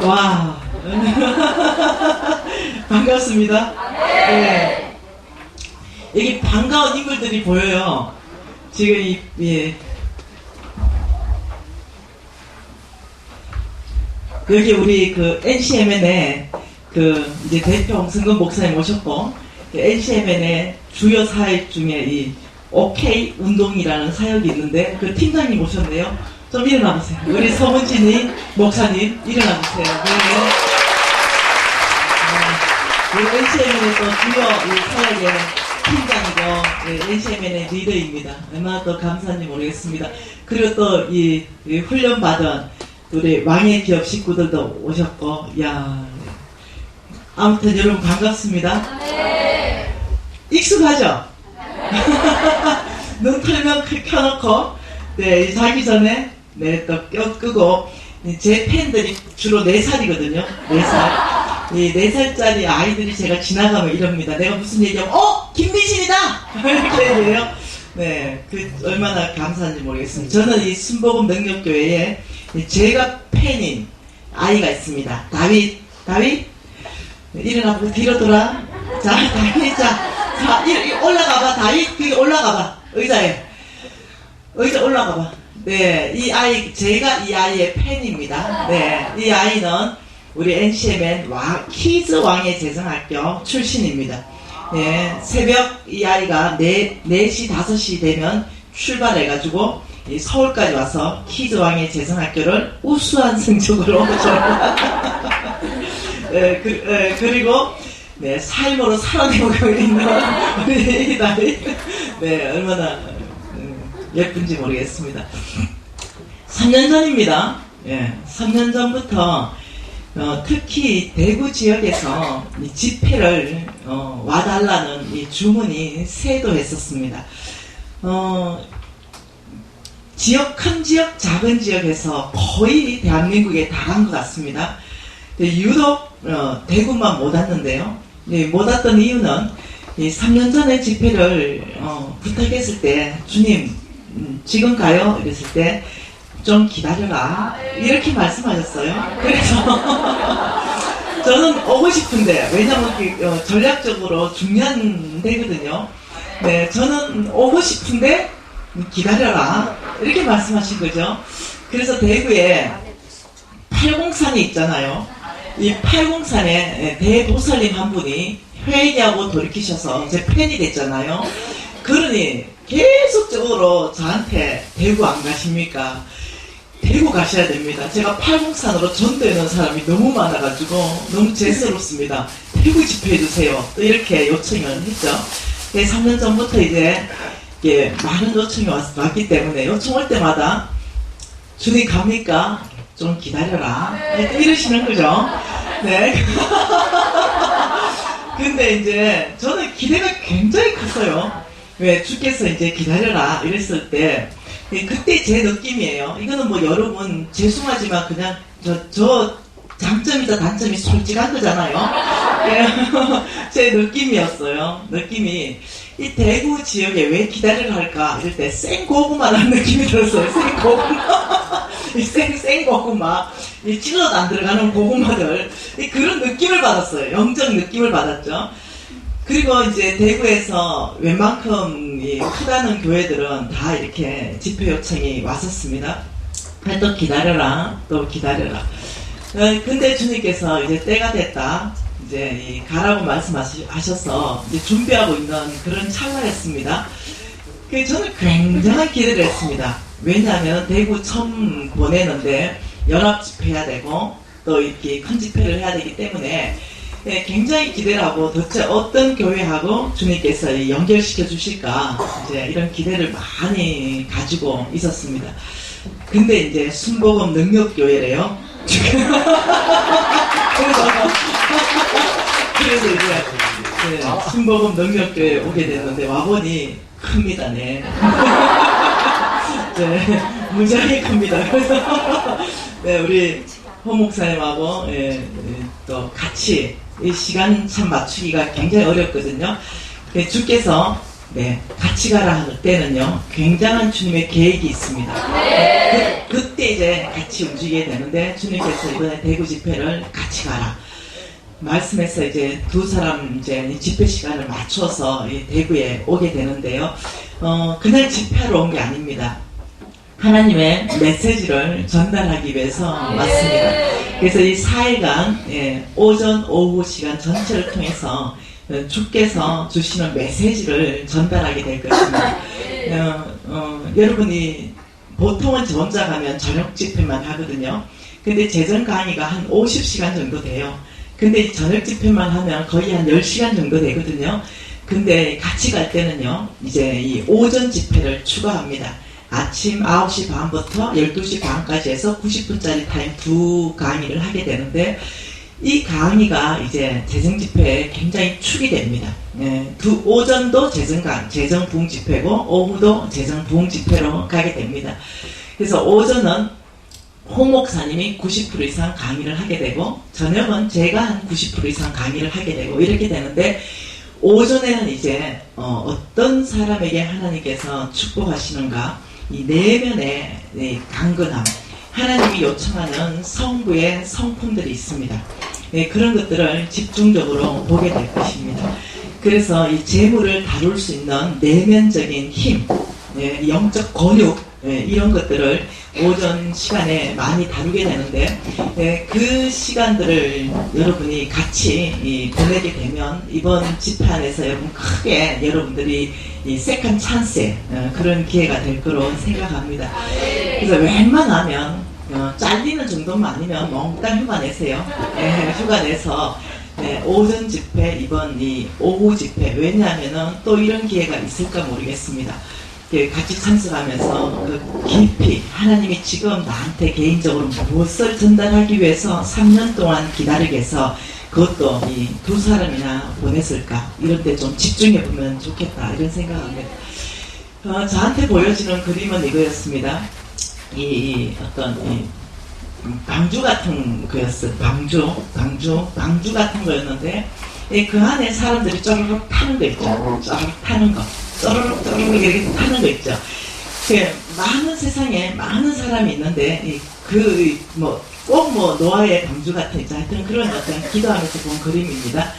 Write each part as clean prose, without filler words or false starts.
와. 반갑습니다. 네. 여기 반가운 인물들이 보여요. 지금 예. 여기 우리 그 NCMN의 그 이제 대표 홍승근 목사님 오셨고, 그 NCMN의 주요 사역 중에 이 OK 운동이라는 사역이 있는데 그 팀장님 오셨네요. 좀 일어나 보세요. 우리 서문진이 목사님 일어나 보세요. 네. 우리 NCMN의 또 주요 이 사역의 팀장이고, 네, NCMN의 리더입니다. 얼마나 또 감사한지 모르겠습니다. 그리고 또 이 훈련받은 우리 왕의 기업 식구들도 오셨고, 야, 아무튼 여러분 반갑습니다. 네. 익숙하죠? 눈 털면 켜놓고, 네, 자기 전에, 네, 또 끄고, 제 팬들이 주로 4살이거든요. 4살. 이 4살짜리 아이들이 제가 지나가면 이럽니다. 내가 무슨 얘기하면, 김민신이다! 이렇게 얘기해요. 네, 얼마나 감사한지 모르겠습니다. 저는 이 순복음 능력교회에 제가 팬인 아이가 있습니다. 다윗? 일어나고 뒤로 돌아. 자, 다윗, 자, 올라가봐. 다윗, 그게 올라가봐. 의자 올라가봐. 네, 이 아이, 제가 이 아이의 팬입니다. 네, 이 아이는 우리 NCMN 키즈 왕의 재성학교 출신입니다. 네, 새벽 이 아이가 4시, 5시 되면 출발해가지고 서울까지 와서 키즈 왕의 재성학교를 우수한 성적으로 그리고 네, 삶으로 살아내고 있는 우리 나이, 네, 얼마나 예쁜지 모르겠습니다. 3년 전입니다. 예, 3년 전부터 특히 대구 지역에서 이 집회를 와달라는 이 주문이 쇄도했었습니다. 큰 지역, 작은 지역에서 거의 대한민국에 다 간 것 같습니다. 유독 대구만 못 왔는데요. 못 왔던 이유는 이 3년 전에 집회를 부탁했을 때 주님 지금 가요? 이랬을 때 좀 기다려라 이렇게 말씀하셨어요. 그래서 저는 오고 싶은데, 왜냐면 전략적으로 중요한 데거든요. 네, 저는 오고 싶은데 기다려라 이렇게 말씀하신 거죠. 그래서 대구에 803이 있잖아요. 이 803에 대보살님 한 분이 회개하고 돌이키셔서 제 팬이 됐잖아요. 그러니 계속적으로 저한테 대구 안 가십니까? 대구 가셔야 됩니다. 제가 803으로 전도해놓은 사람이 너무 많아가지고 너무 죄스럽습니다. 대구 집회해주세요. 또 이렇게 요청을 했죠. 3년 전부터 이제 많은 요청이 왔기 때문에 요청 올 때마다 주님 갑니까? 좀 기다려라. 이러시는 거죠. 네. 근데 이제 저는 기대가 굉장히 컸어요. 왜 주께서 이제 기다려라 이랬을 때 그때 제 느낌이에요. 이거는 뭐 여러분 죄송하지만 그냥 저 장점이자 단점이 솔직한 거잖아요. 제 느낌이었어요. 느낌이 이 대구 지역에 왜 기다리려 할까 이럴 때 생고구마라는 느낌이 들었어요. 생고구마. 이 생고구마. 이 찔러도 안 들어가는 고구마들. 그런 느낌을 받았어요. 영적 느낌을 받았죠. 그리고 이제 대구에서 웬만큼 크다는 교회들은 다 이렇게 집회 요청이 왔었습니다. 또 기다려라, 또 기다려라. 근데 주님께서 이제 때가 됐다. 이제 가라고 말씀하셔서 이제 준비하고 있는 그런 찰나였습니다. 저는 굉장히 기대를 했습니다. 왜냐하면 대구 처음 보내는데 연합 집회해야 되고 또 이렇게 큰 집회를 해야 되기 때문에 굉장히 기대를 하고 도대체 어떤 교회하고 주님께서 연결시켜 주실까 이제 이런 기대를 많이 가지고 있었습니다. 근데 이제 순복음 능력교회래요. 그래서 이제 순복음 능력교회에 오게 됐는데 와보니 큽니다. 네. 네, 무지하게 큽니다. 그래서 네, 우리 허 목사님하고 또 같이 이 시간 참 맞추기가 굉장히 어렵거든요. 주께서 같이 가라 할 때는요, 굉장한 주님의 계획이 있습니다. 그때 이제 같이 움직이게 되는데, 주님께서 이번에 대구 집회를 같이 가라. 말씀해서 이제 두 사람 이제 집회 시간을 맞춰서 대구에 오게 되는데요. 그냥 집회하러 온 게 아닙니다. 하나님의 메시지를 전달하기 위해서 왔습니다. 그래서 이 4일간 오전, 오후 시간 전체를 통해서 주께서 주시는 메시지를 전달하게 될 것입니다. 여러분이 보통은 저 혼자 가면 저녁 집회만 하거든요. 근데 재정 강의가 한 50시간 정도 돼요. 근데 저녁 집회만 하면 거의 한 10시간 정도 되거든요. 근데 같이 갈 때는요, 이제 이 오전 집회를 추가합니다. 아침 9시 반부터 12시 반까지 해서 90분짜리 타임 두 강의를 하게 되는데, 이 강의가 이제 재정 집회에 굉장히 축이 됩니다. 오전도 재정 부흥 집회고, 오후도 재정 부흥 집회로 가게 됩니다. 그래서 오전은 홍 목사님이 90% 이상 강의를 하게 되고, 저녁은 제가 한 90% 이상 강의를 하게 되고, 이렇게 되는데, 오전에는 이제 어떤 사람에게 하나님께서 축복하시는가, 이 내면의 강건함, 하나님이 요청하는 성부의 성품들이 있습니다. 그런 것들을 집중적으로 보게 될 것입니다. 그래서 이 재물을 다룰 수 있는 내면적인 힘, 영적 권육, 이런 것들을 오전 시간에 많이 다루게 되는데, 그 시간들을 여러분이 같이 보내게 되면 이번 집회 안에서 여러분 크게 여러분들이 이 세컨 찬스에 그런 기회가 될 거로 생각합니다. 그래서 웬만하면 잘리는 정도만 아니면 몽땅 휴가 내세요. 휴가 내서 오전 집회, 이번 이 오후 집회, 왜냐하면은 또 이런 기회가 있을까 모르겠습니다. 같이 참석하면서 그 깊이 하나님이 지금 나한테 개인적으로 무엇을 전달하기 위해서 3년 동안 기다리게 해서 그것도 이 두 사람이나 보냈을까, 이런 데 좀 집중해 보면 좋겠다, 이런 생각합니다. 저한테 보여지는 그림은 이거였습니다. 어떤 방주 같은 거였어요. 방주 같은 거였는데, 그 안에 사람들이 쪼르륵 타는 거 있죠. 쪼르륵 타는 거. 쪼르륵 이렇게 타는 거 있죠. 많은 세상에 많은 사람이 있는데, 꼭 노아의 방주 같은 있죠. 하여튼 그런 어떤 기도하면서 본 그림입니다.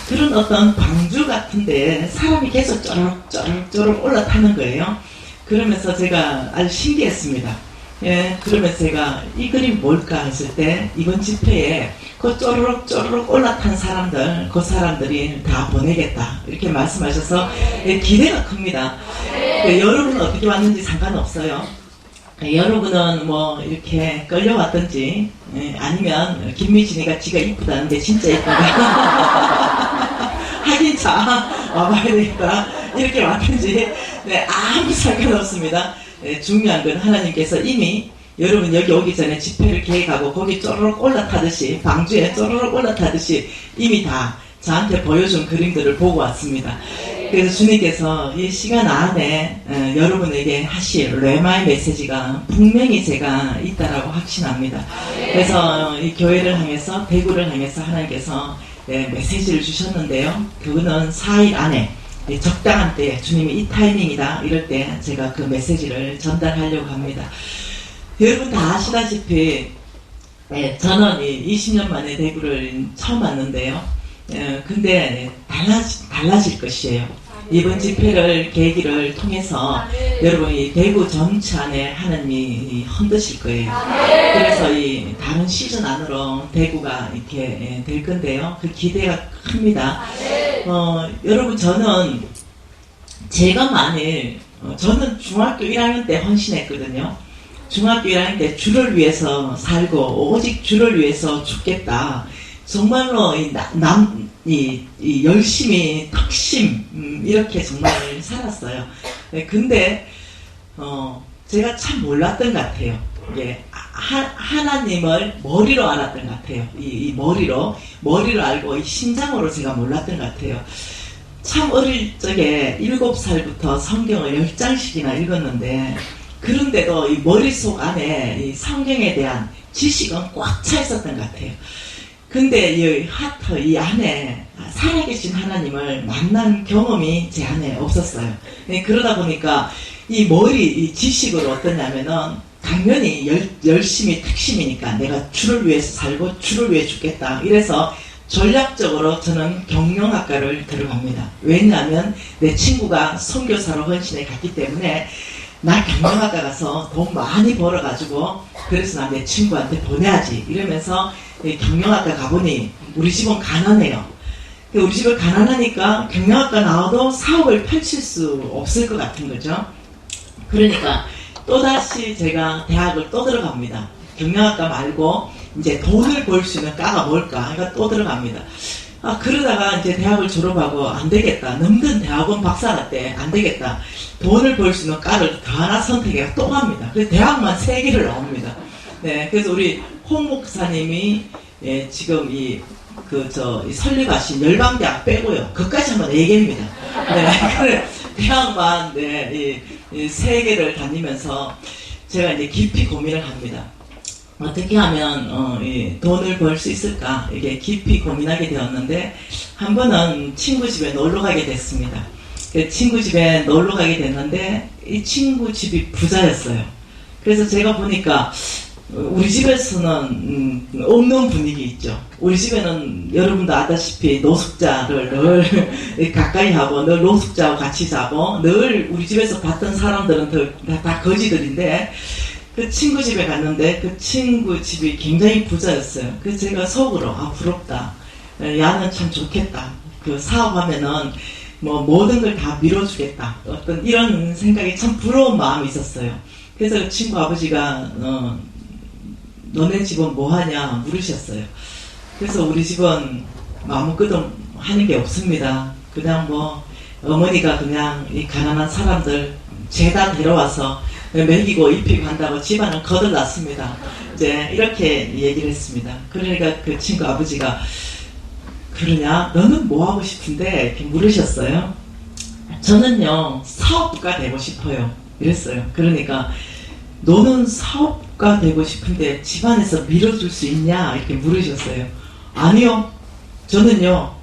그런 어떤 방주 같은데 사람이 계속 쪼르륵 올라타는 거예요. 그러면서 제가 아주 신기했습니다. 그러면서 제가 이 그림이 뭘까 했을 때, 이번 집회에 그 쪼르륵 올라탄 사람들, 그 사람들이 다 보내겠다, 이렇게 말씀하셔서 기대가 큽니다. 여러분은 어떻게 왔는지 상관없어요. 여러분은 뭐 이렇게 끌려왔든지, 아니면 김미진이가 지가 이쁘다는데 진짜 이쁘다 하긴 자 와봐야 되겠다, 이렇게 왔든지, 아무 상관없습니다. 중요한 건 하나님께서 이미 여러분 여기 오기 전에 집회를 계획하고 거기 쪼르륵 올라타듯이, 방주에 쪼르륵 올라타듯이 이미 다 저한테 보여준 그림들을 보고 왔습니다. 그래서 주님께서 이 시간 안에 여러분에게 하실 레마의 메시지가 분명히 제가 있다라고 확신합니다. 그래서 이 교회를 향해서, 대구를 향해서 하나님께서 메시지를 주셨는데요. 그거는 4일 안에 적당한 때에 주님이 이 타이밍이다 이럴 때 제가 그 메시지를 전달하려고 합니다. 여러분 다 아시다시피 저는 20년 만에 대구를 처음 왔는데요. 근데 달라질 것이에요. 이번 집회를 계기를 통해서 여러분이 대구 전체 안에 하나님이 흔드실 거예요. 그래서 이 다른 시즌 안으로 대구가 이렇게 될 건데요. 그 기대가 큽니다. 여러분 저는 제가 만일 저는 중학교 1학년 때 헌신했거든요. 중학교 1학년 때 주를 위해서 살고 오직 주를 위해서 죽겠다. 정말로 열심히 턱심 이렇게 정말 살았어요. 근데 제가 참 몰랐던 것 같아요. 이게 하나님을 머리로 알았던 것 같아요. 이 머리로 알고 이 심장으로 제가 몰랐던 것 같아요. 참 어릴 적에 7살부터 성경을 10장씩이나 읽었는데, 그런데도 이 머릿속 안에 이 성경에 대한 지식은 꽉 차 있었던 것 같아요. 근데 이 하트 이 안에 살아계신 하나님을 만난 경험이 제 안에 없었어요. 그러다 보니까 이 머리 이 지식으로 어떠냐면은 당연히 열심히 택심이니까 내가 주를 위해서 살고 주를 위해 죽겠다. 이래서 전략적으로 저는 경영학과를 들어갑니다. 왜냐하면 내 친구가 선교사로 헌신해 갔기 때문에 나 경영학과 가서 돈 많이 벌어가지고 그래서 나 내 친구한테 보내야지 이러면서 경영학과 가보니 우리 집은 가난해요. 우리 집을 가난하니까 경영학과 나와도 사업을 펼칠 수 없을 것 같은 거죠. 그러니까 또다시 제가 대학을 또 들어갑니다. 경영학과 말고 이제 돈을 벌 수 있는 과가 뭘까? 그러니까 또 들어갑니다. 그러다가 이제 대학을 졸업하고 안 되겠다. 넘든 대학원 박사가 때 안 되겠다. 돈을 벌 수 있는 과를 더 하나 선택해서 또 갑니다. 그래서 대학만 3개를 나옵니다. 네, 그래서 우리 홍 목사님이 지금 이 설립하신 열방대학 빼고요. 그까지 한번 4개입니다. 네, 대학만 이 3개를 다니면서 제가 이제 깊이 고민을 합니다. 어떻게 하면 돈을 벌 수 있을까? 이게 깊이 고민하게 되었는데 한 번은 친구 집에 놀러 가게 됐습니다. 그 친구 집에 놀러 가게 됐는데 이 친구 집이 부자였어요. 그래서 제가 보니까 우리 집에서는 없는 분위기 있죠. 우리 집에는 여러분도 아다시피 노숙자를 늘 가까이 하고 늘 노숙자하고 같이 자고 늘 우리 집에서 봤던 사람들은 다 거지들인데 그 친구 집에 갔는데 그 친구 집이 굉장히 부자였어요. 그래서 제가 속으로 부럽다. 야는 참 좋겠다. 그 사업하면은 뭐 모든 걸 다 밀어주겠다. 어떤 이런 생각이 참 부러운 마음이 있었어요. 그래서 그 친구 아버지가 너네 집은 뭐 하냐 물으셨어요. 그래서 우리 집은 아무것도 하는 게 없습니다. 그냥 뭐 어머니가 그냥 이 가난한 사람들 죄다 데려와서 먹이고 입히고 한다고 집안을 거들났습니다. 이제 이렇게 얘기를 했습니다. 그러니까 그 친구 아버지가 그러냐? 너는 뭐 하고 싶은데? 이렇게 물으셨어요. 저는요 사업가 되고 싶어요. 이랬어요. 그러니까 너는 사업가 되고 싶은데 집안에서 밀어줄 수 있냐? 이렇게 물으셨어요. 아니요. 저는요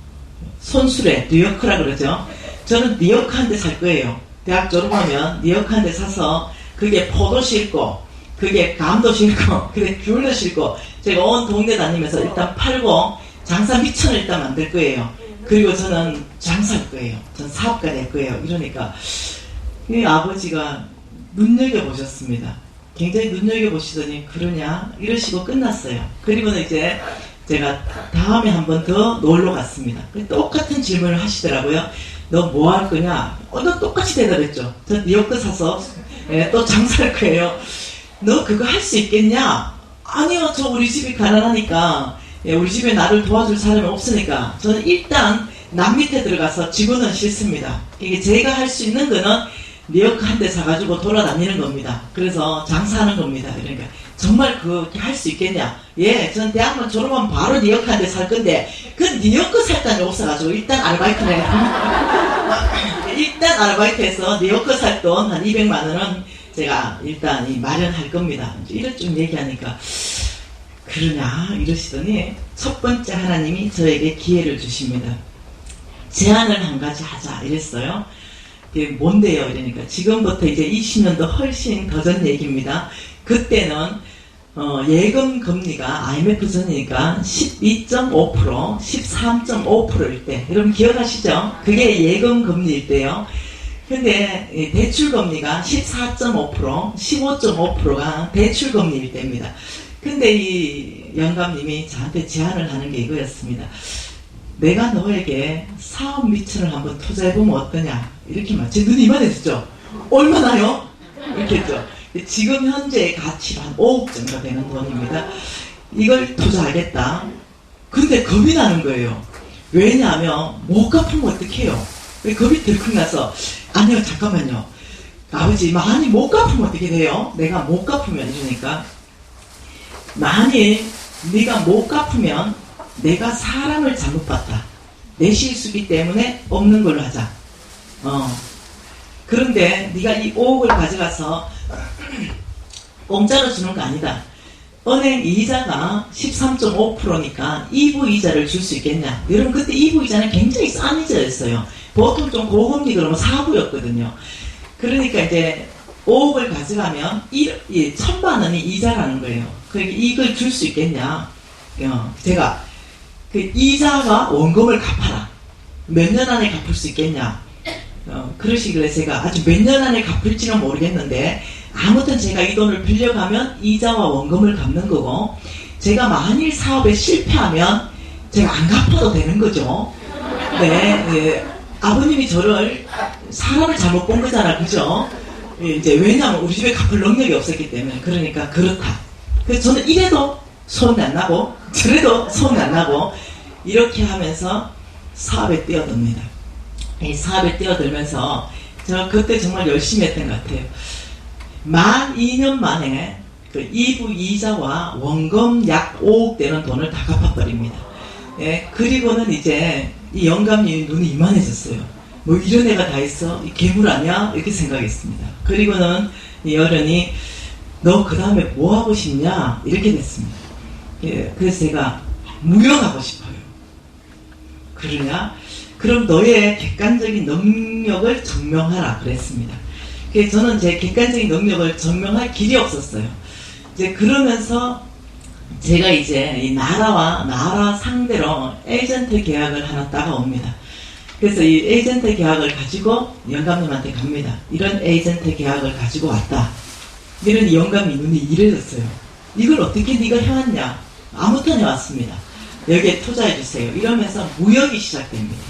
손수레 뉴요크라 그러죠. 저는 뉴요크 한 대 살 거예요. 대학 졸업하면 뉴요크 한 대 사서 그게 포도 싣고 그게 감도 싣고 그게 귤도 싣고 제가 온 동네 다니면서 일단 팔고 장사 미천을 일단 만들 거예요. 그리고 저는 장사할 거예요. 전 사업가 될 거예요. 이러니까 이 아버지가 눈여겨보셨습니다. 굉장히 눈여겨보시더니 그러냐 이러시고 끝났어요. 그리고는 이제 제가 다음에 한 번 더 놀러 갔습니다. 똑같은 질문을 하시더라고요. 너 뭐 할 거냐? 너 똑같이 대답했죠. 저 뉴욕크 사서 또 장사할 거예요. 너 그거 할 수 있겠냐? 아니요. 저 우리 집이 가난하니까 우리 집에 나를 도와줄 사람이 없으니까 저는 일단 남 밑에 들어가서 직원은 싫습니다. 이게 제가 할 수 있는 거는 뉴욕크 한 대 사가지고 돌아다니는 겁니다. 그래서 장사하는 겁니다. 그러니까 정말 그렇게 할 수 있겠냐? 예, 전 대학만 졸업하면 바로 뉴욕크 한 대 살 건데 그 뉴욕크 살 돈이 없어가지고 일단 아르바이트를 일단 아르바이트해서 뉴욕크 살 돈 한 200만 원은 제가 일단 마련할 겁니다. 이럴 좀 얘기하니까 그러냐 이러시더니 첫 번째 하나님이 저에게 기회를 주십니다. 제안을 한 가지 하자 이랬어요. 이게 뭔데요? 이러니까 지금부터 이제 20년도 훨씬 더 전 얘기입니다. 그때는 예금 금리가 IMF 전이니까 12.5%, 13.5%일 때, 여러분 기억하시죠? 그게 예금 금리일 때요. 근데 대출 금리가 14.5%, 15.5%가 대출 금리일 때입니다. 근데 이 영감님이 저한테 제안을 하는 게 이거였습니다. 내가 너에게 사업 미천을 한번 투자해보면 어떠냐? 이렇게 제 눈이 이만해졌죠? 얼마나요? 이렇게 했죠. 지금 현재의 가치로 한 5억 정도 되는 돈입니다. 이걸 투자하겠다. 근데 겁이 나는 거예요. 왜냐하면 못 갚으면 어떡해요? 겁이 들컥 나서 아니요 잠깐만요. 아버지 많이 못 갚으면 어떻게 돼요? 내가 못 갚으면 이러니까 만일 네가 못 갚으면 내가 사람을 잘못 봤다. 내 실수기 때문에 없는 걸로 하자. 그런데 네가 이 5억을 가져가서 공짜로 주는 거 아니다. 은행 이자가 13.5%니까 2부 이자를 줄 수 있겠냐. 여러분 그때 2부 이자는 굉장히 싼 이자였어요. 보통 좀 고금리 그러면 4부였거든요. 그러니까 이제 5억을 가져가면 1,000만 원이 이자라는 거예요. 그러니까 이걸 줄 수 있겠냐. 제가 그 이자와 원금을 갚아라. 몇 년 안에 갚을 수 있겠냐. 그러시길래 제가 아직 몇 년 안에 갚을지는 모르겠는데 아무튼 제가 이 돈을 빌려가면 이자와 원금을 갚는 거고, 제가 만일 사업에 실패하면 제가 안 갚아도 되는 거죠. 네, 네. 아버님이 저를 사람을 잘못 본 거잖아, 그죠? 이제 왜냐하면 우리 집에 갚을 능력이 없었기 때문에. 그러니까 그렇다. 그래서 저는 이래도 소문이 안 나고 저래도 소문이 안 나고 이렇게 하면서 사업에 뛰어듭니다. 이 사업에 뛰어들면서 저 그때 정말 열심히 했던 것 같아요. 만 2년 만에 그 2부 이자와 원금 약 5억 되는 돈을 다 갚아버립니다. 예, 그리고는 이제 이 영감님이 눈이 이만해졌어요. 뭐 이런 애가 다 있어? 이 괴물 아니야? 이렇게 생각했습니다. 그리고는 이 어른이 너 그 다음에 뭐 하고 싶냐? 이렇게 됐습니다. 예, 그래서 제가 무역하고 싶어요. 그러냐? 그럼 너의 객관적인 능력을 증명하라 그랬습니다. 그래서 저는 제 객관적인 능력을 증명할 길이 없었어요. 이제 그러면서 제가 이제 이 나라 상대로 에이전트 계약을 하나 따가옵니다. 그래서 이 에이전트 계약을 가지고 영감님한테 갑니다. 이런 에이전트 계약을 가지고 왔다. 이런 영감이 눈이 이래졌어요. 이걸 어떻게 네가 해왔냐? 아무튼 해왔습니다. 여기에 투자해주세요. 이러면서 무역이 시작됩니다.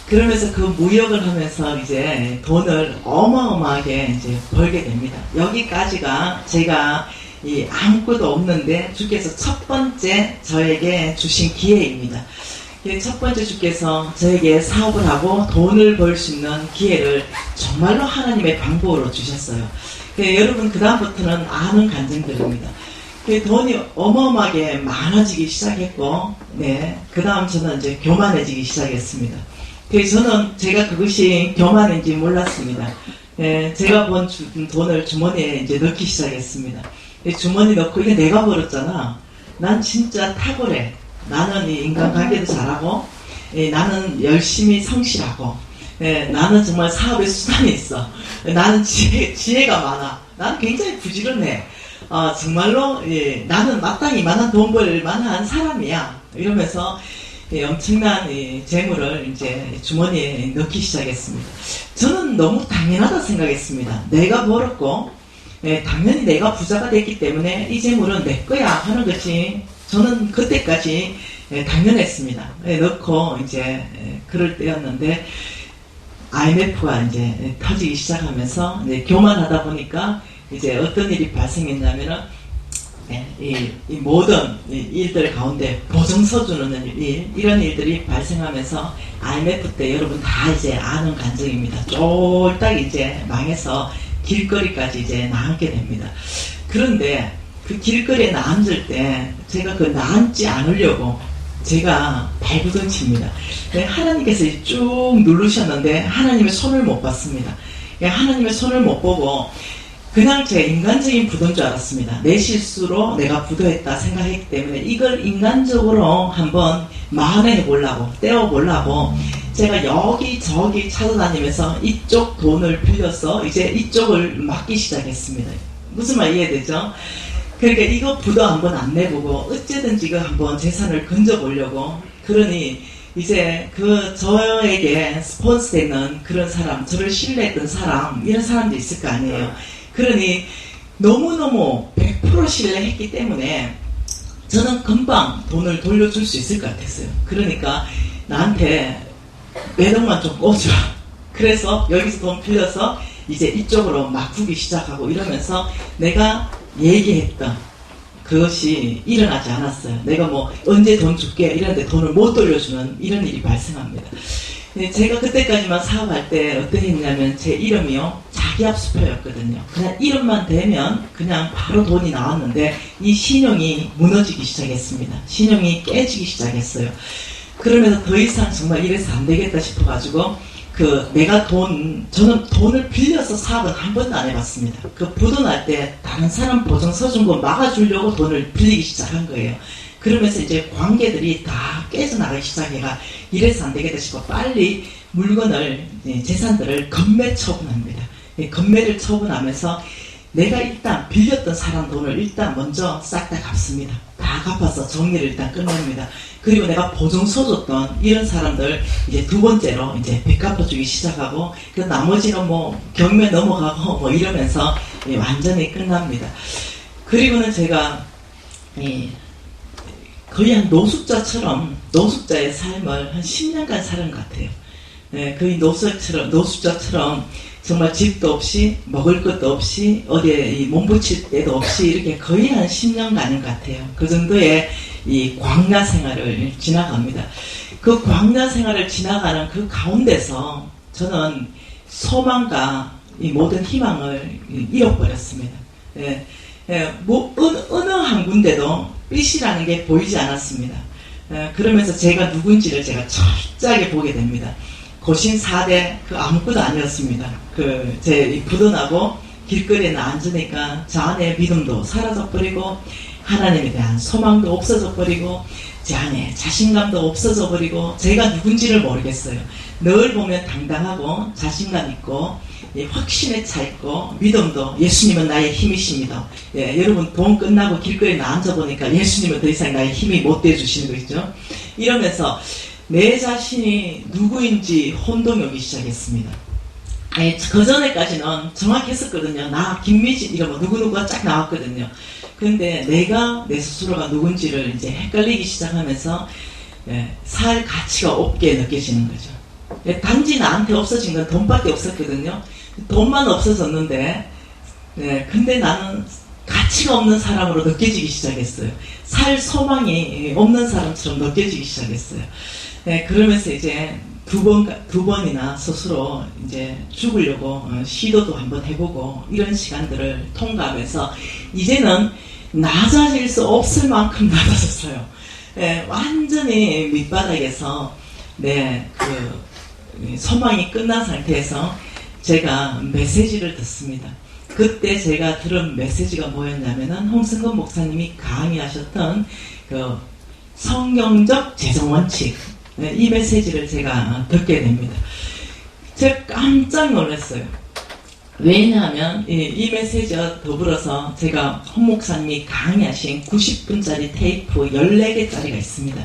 그러면서 그 무역을 하면서 이제 돈을 어마어마하게 이제 벌게 됩니다. 여기까지가 제가 이 아무것도 없는데 주께서 첫 번째 저에게 주신 기회입니다. 첫 번째 주께서 저에게 사업을 하고 돈을 벌 수 있는 기회를 정말로 하나님의 방법으로 주셨어요. 여러분 그 다음부터는 아는 간증들입니다. 돈이 어마어마하게 많아지기 시작했고, 네, 그 다음 저는 이제 교만해지기 시작했습니다. 저는 제가 그것이 교만인지 몰랐습니다. 예, 제가 번 돈을 주머니에 이제 넣기 시작했습니다. 주머니 넣고 이게 내가 벌었잖아. 난 진짜 탁월해. 나는 이 인간관계도 잘하고, 나는 열심히 성실하고, 나는 정말 사업에 수단이 있어. 나는 지혜가 많아. 나는 굉장히 부지런해. 정말로 나는 마땅히 이만한 돈 벌 만한 사람이야. 이러면서 엄청난 재물을 이제 주머니에 넣기 시작했습니다. 저는 너무 당연하다 생각했습니다. 내가 벌었고, 당연히 내가 부자가 됐기 때문에 이 재물은 내 거야 하는 것이 저는 그때까지 당연했습니다. 넣고 이제 그럴 때였는데 IMF가 이제 터지기 시작하면서 이제 교만하다 보니까 이제 어떤 일이 발생했냐면은 이 모든 일들 가운데 보증서 주는 일, 이런 일들이 발생하면서 IMF 때 여러분 다 이제 아는 간증입니다. 쫄딱 이제 망해서 길거리까지 이제 나앉게 됩니다. 그런데 그 길거리에 나앉을 때 제가 그 나앉지 않으려고 제가 발부둥칩니다. 하나님께서 쭉 누르셨는데 하나님의 손을 못 봤습니다. 하나님의 손을 못 보고 그냥 제 인간적인 부도인 줄 알았습니다. 내 실수로 내가 부도했다 생각했기 때문에 이걸 인간적으로 한번 만회해 보려고, 떼어 보려고 제가 여기저기 찾아다니면서 이쪽 돈을 빌려서 이제 이쪽을 맡기 시작했습니다. 무슨 말 이해되죠? 그러니까 이거 부도 한번 안 내보고 어쨌든지 이거 한번 재산을 건져보려고. 그러니 이제 저에게 스폰서 되는 그런 사람, 저를 신뢰했던 사람, 이런 사람도 있을 거 아니에요. 그러니 너무너무 100% 신뢰했기 때문에 저는 금방 돈을 돌려줄 수 있을 것 같았어요. 그러니까 나한테 내 돈만 좀 꿔줘. 그래서 여기서 돈 빌려서 이제 이쪽으로 막후기 시작하고 이러면서 내가 얘기했던 그것이 일어나지 않았어요. 내가 뭐 언제 돈 줄게 이러는데 돈을 못 돌려주는 이런 일이 발생합니다. 제가 그때까지만 사업할 때 어떤 일이냐면 제 이름이요 자기합수표였거든요. 그냥 이름만 대면 그냥 바로 돈이 나왔는데 이 신용이 무너지기 시작했습니다. 신용이 깨지기 시작했어요. 그러면서 더 이상 정말 이래서 안 되겠다 싶어가지고 저는 돈을 빌려서 사업은 한 번도 안 해봤습니다. 그 부도날 때 다른 사람 보증 서준 거 막아주려고 돈을 빌리기 시작한 거예요. 그러면서 이제 관계들이 다 깨져나가기 시작해가 이래서 안 되겠다 싶어 빨리 물건을, 재산들을 건매 처분합니다. 건매를 처분하면서 내가 일단 빌렸던 사람 돈을 일단 먼저 싹 다 갚습니다. 다 갚아서 정리를 일단 끝냅니다. 그리고 내가 보증 서줬던 이런 사람들 이제 두 번째로 이제 빚 갚아주기 시작하고 그 나머지는 뭐 경매 넘어가고 뭐 이러면서 완전히 끝납니다. 그리고는 제가 거의 한 노숙자의 삶을 한 10년간 사는 것 같아요. 거의 노숙자처럼 정말 집도 없이 먹을 것도 없이 어디에 몸붙일 데도 없이 이렇게 거의 한 10년간인 것 같아요. 그 정도의 이 광야 생활을 지나갑니다. 그 광야 생활을 지나가는 그 가운데서 저는 소망과 이 모든 희망을 잃어버렸습니다. 어느 한 군데도 빛이라는 게 보이지 않았습니다. 그러면서 제가 누군지를 제가 철저하게 보게 됩니다. 고신 4대 그 아무것도 아니었습니다. 제 부도나고 길거리에 앉으니까 저 안에 믿음도 사라져버리고 하나님에 대한 소망도 없어져버리고 제 안에 자신감도 없어져버리고 제가 누군지를 모르겠어요. 늘 보면 당당하고 자신감 있고 확신에 차 있고 믿음도 예수님은 나의 힘이십니다. 여러분 돈 끝나고 길거리에 앉아보니까 예수님은 더 이상 나의 힘이 못 돼주시는 거 있죠. 이러면서 내 자신이 누구인지 혼동이 오기 시작했습니다. 그 전에까지는 정확했었거든요. 나 김미진 이러면 누구누구가 쫙 나왔거든요. 근데 내가 내 스스로가 누군지를 이제 헷갈리기 시작하면서 살 가치가 없게 느껴지는 거죠. 단지 나한테 없어진 건 돈밖에 없었거든요. 돈만 없어졌는데 근데 나는 가치가 없는 사람으로 느껴지기 시작했어요. 살 소망이 없는 사람처럼 느껴지기 시작했어요. 그러면서 이제 두 번이나 스스로 이제 죽으려고 시도도 한번 해보고 이런 시간들을 통과하면서 이제는 낮아질 수 없을 만큼 낮아졌어요. 완전히 밑바닥에서 소망이 끝난 상태에서 제가 메시지를 듣습니다. 그때 제가 들은 메시지가 뭐였냐면은 홍승건 목사님이 강의하셨던 그 성경적 재정원칙, 이 메시지를 제가 듣게 됩니다. 제가 깜짝 놀랐어요. 왜냐하면 이 메시지와 더불어서 제가 홍 목사님이 강의하신 90분짜리 테이프 14개짜리가 있습니다.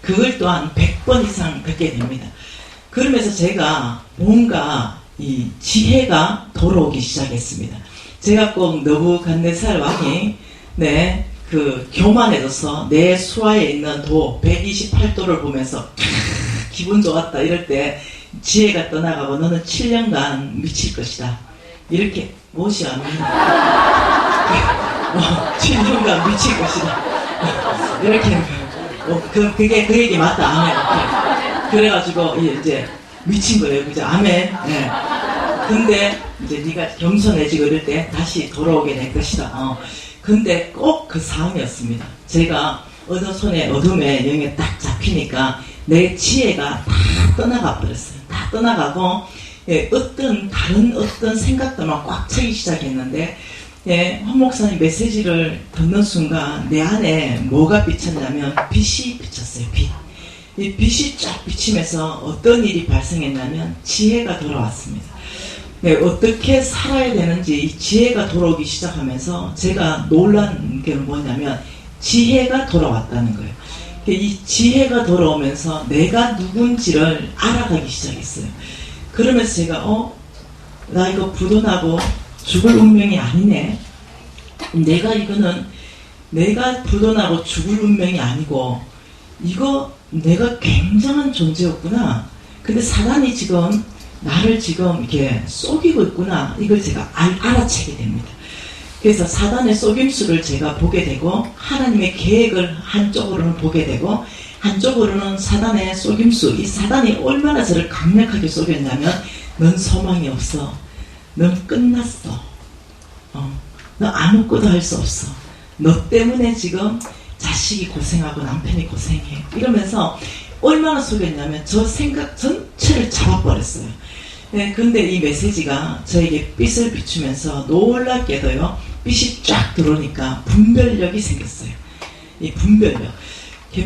그걸 또한 100번 이상 듣게 됩니다. 그러면서 제가 뭔가 이 지혜가 돌아오기 시작했습니다. 제가 꼭 느부갓네살 왕이 교만해져서 내 수하에 있는 도 128도를 보면서 기분 좋았다 이럴 때 지혜가 떠나가고 너는 7년간 미칠 것이다. 이렇게 못이 안 합니다. 7년간 미칠 것이다. 이렇게 그게 그 얘기 맞다. 아멘. 그래가지고 이제 미친 거예요. 그죠? 아멘. 근데 이제 네가 겸손해지고 이럴 때 다시 돌아오게 될 것이다. 근데 꼭 그 상황이었습니다. 제가 어느 손에 어둠의 영에 딱 잡히니까 내 지혜가 다 떠나가 버렸어요. 다 떠나가고 다른 어떤 생각들만 꽉 차기 시작했는데 홍 목사님 메시지를 듣는 순간 내 안에 뭐가 비쳤냐면 빛이 비쳤어요. 이 빛이 쫙 비치면서 어떤 일이 발생했냐면 지혜가 돌아왔습니다. 어떻게 살아야 되는지 이 지혜가 돌아오기 시작하면서 제가 놀란 게 뭐냐면 지혜가 돌아왔다는 거예요. 이 지혜가 돌아오면서 내가 누군지를 알아가기 시작했어요. 그러면서 제가 나 이거 부도나고 죽을 운명이 아니네. 내가 부도나고 죽을 운명이 아니고 이거 내가 굉장한 존재였구나. 근데 사단이 지금 나를 지금 이렇게 속이고 있구나. 이걸 제가 알아채게 됩니다. 그래서 사단의 속임수를 제가 보게 되고 하나님의 계획을 한쪽으로는 보게 되고 한쪽으로는 사단의 속임수, 이 사단이 얼마나 저를 강력하게 속였냐면 넌 소망이 없어. 넌 끝났어. 너 아무것도 할 수 없어. 너 때문에 지금 자식이 고생하고 남편이 고생해. 이러면서 얼마나 속였냐면 저 생각 전체를 잡아버렸어요. 네, 근데 이 메시지가 저에게 빛을 비추면서 놀랍게도요, 빛이 쫙 들어오니까 분별력이 생겼어요. 이 분별력.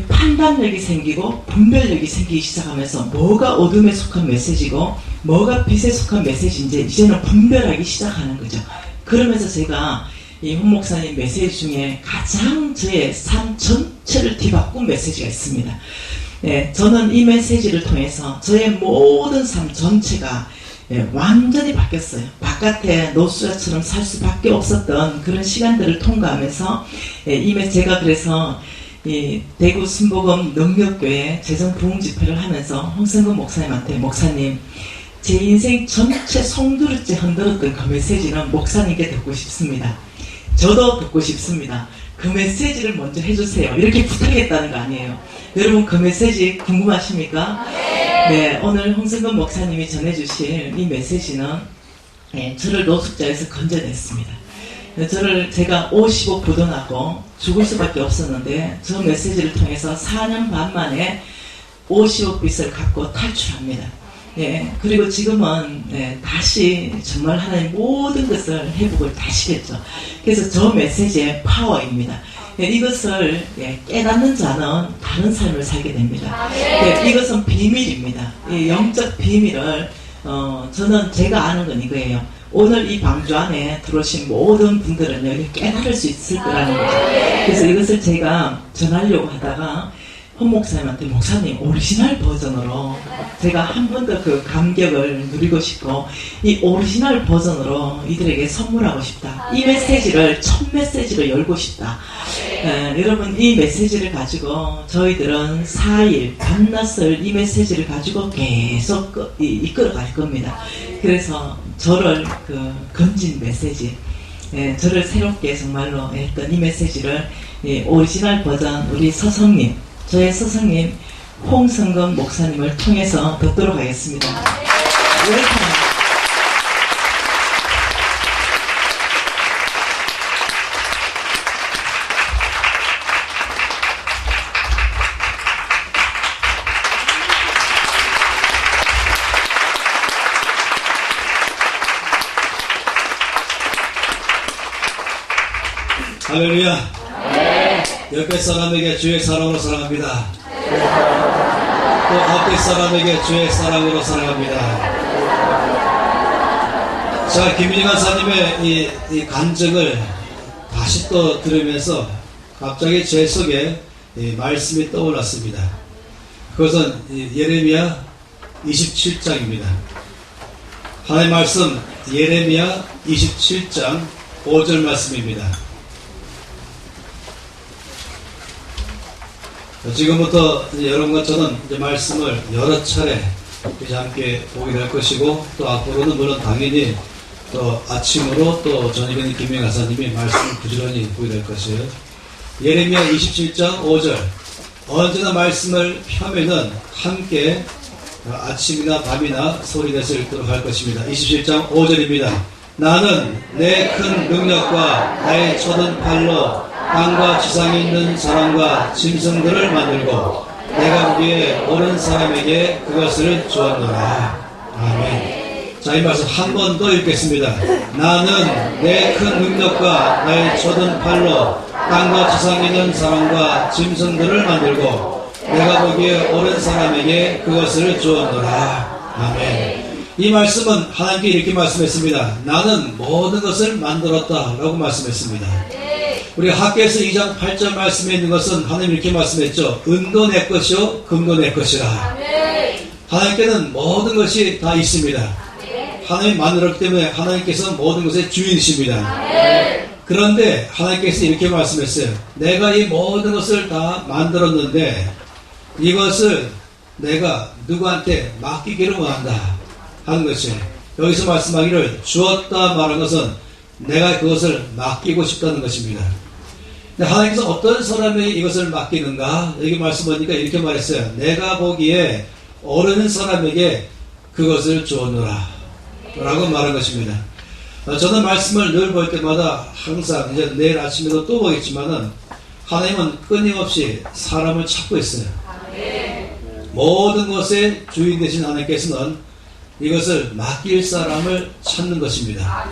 판단력이 생기고 분별력이 생기기 시작하면서 뭐가 어둠에 속한 메시지고 뭐가 빛에 속한 메시지인지 이제는 분별하기 시작하는 거죠. 그러면서 제가 이 홍 목사님 메시지 중에 가장 저의 삶 전체를 뒤바꾼 메시지가 있습니다. 네, 저는 이 메시지를 통해서 저의 모든 삶 전체가 완전히 바뀌었어요. 바깥에 노수자처럼 살 수밖에 없었던 그런 시간들을 통과하면서 제가 그래서 이 대구 순복음 능력교회 재정부흥 집회를 하면서 홍성근 목사님한테, 목사님, 제 인생 전체 송두리째 흔들었던 그 메시지는 목사님께 듣고 싶습니다. 저도 듣고 싶습니다. 그 메시지를 먼저 해주세요. 이렇게 부탁했다는 거 아니에요. 여러분, 그 메시지 궁금하십니까? 네, 오늘 홍성근 목사님이 전해주실 이 메시지는 저를 노숙자에서 건져냈습니다. 제가 55 부도나고 죽을 수밖에 없었는데 저 메시지를 통해서 4년 반 만에 55빛을 갖고 탈출합니다. 예, 그리고 지금은 다시 정말 하나님 모든 것을 회복을 다시 했죠. 그래서 저 메시지의 파워입니다. 이것을 깨닫는 자는 다른 삶을 살게 됩니다. 이것은 비밀입니다. 이 영적 비밀을 저는 제가 아는 건 이거예요. 오늘 이 방주 안에 들어오신 모든 분들은 여기 깨달을 수 있을 거라는 거죠. 그래서 이것을 제가 전하려고 하다가 홍 목사님한테, 목사님 오리지널 버전으로 제가 한 번 더 그 감격을 누리고 싶고 이 오리지널 버전으로 이들에게 선물하고 싶다. 이 메시지를 첫 메시지로 열고 싶다. 여러분, 이 메시지를 가지고 저희들은 4일 밤낮을 이 메시지를 가지고 계속 이끌어 갈 겁니다. 그래서 저를 건진 메시지, 저를 새롭게 정말로 했던 이 메시지를 오리지널 버전 우리 서성님, 저의 스승님 홍성근 목사님을 통해서 듣도록 하겠습니다. 웰컴. 할렐루야. 옆에 사람에게 주의 사랑으로 사랑합니다. 또 앞에 사람에게 주의 사랑으로 사랑합니다. 자, 김민희 간사님의 이 간증을 다시 또 들으면서 갑자기 제 속에 말씀이 떠올랐습니다. 그것은 예레미야 27장입니다. 하나님의 말씀 예레미야 27장 5절 말씀입니다. 지금부터 여러분과 저는 이제 말씀을 여러 차례 이제 함께 보게 될 것이고, 또 앞으로는 물론 당연히 또 아침으로 또 전임현 김민희 간사님이 말씀을 부지런히 보게 될 것이에요. 예레미야 27장 5절. 언제나 말씀을 펴면은 함께 아침이나 밤이나 소리내서 읽도록 할 것입니다. 27장 5절입니다. 나는 내 큰 능력과 나의 쳐든 팔로 땅과 지상에 있는 사람과 짐승들을 만들고 내가 보기에 옳은 사람에게 그것을 주었노라. 아멘. 자, 이 말씀 한 번 더 읽겠습니다. 나는 내 큰 능력과 나의 쳐든 팔로 땅과 지상에 있는 사람과 짐승들을 만들고 내가 보기에 옳은 사람에게 그것을 주었노라. 아멘. 이 말씀은 하나님께 이렇게 말씀했습니다. 나는 모든 것을 만들었다 라고 말씀했습니다. 우리 학개서 2장 8절 말씀에 있는 것은 하나님 이렇게 말씀했죠. 은도 내 것이요 금도 내 것이라. 하나님께는 모든 것이 다 있습니다. 하나님 만들었기 때문에 하나님께서 모든 것의 주인이십니다. 그런데 하나님께서 이렇게 말씀했어요. 내가 이 모든 것을 다 만들었는데 이것을 내가 누구한테 맡기기를 원한다 하는 것이에요. 여기서 말씀하기를 주었다 말한 것은 내가 그것을 맡기고 싶다는 것입니다. 근데 하나님께서 어떤 사람에게 이것을 맡기는가? 여기 말씀하니까 이렇게 말했어요. 내가 보기에 옳은 사람에게 그것을 주었노라 라고 말한 것입니다. 저는 말씀을 늘 볼 때마다 항상 이제 내일 아침에도 또 보겠지만은 하나님은 끊임없이 사람을 찾고 있어요. 모든 것의 주인 되신 하나님께서는 이것을 맡길 사람을 찾는 것입니다.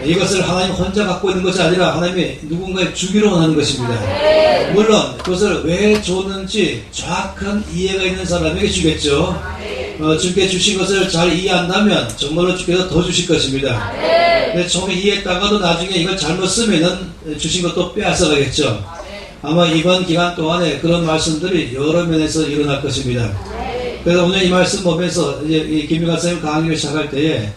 이것을 하나님 혼자 갖고 있는 것이 아니라 하나님이 누군가에 주기로 원하는 것입니다. 물론 그것을 왜 줬는지 정확한 이해가 있는 사람에게 주겠죠. 주께 주신 것을 잘 이해한다면 정말로 주께서 더 주실 것입니다. 근데 처음에 이해했다가도 나중에 이걸 잘못 쓰면은 주신 것도 빼앗아 가겠죠. 아마 이번 기간 동안에 그런 말씀들이 여러 면에서 일어날 것입니다. 그래서 오늘 이 말씀 보면서 이제 이 김민관 선생님 강의를 시작할 때에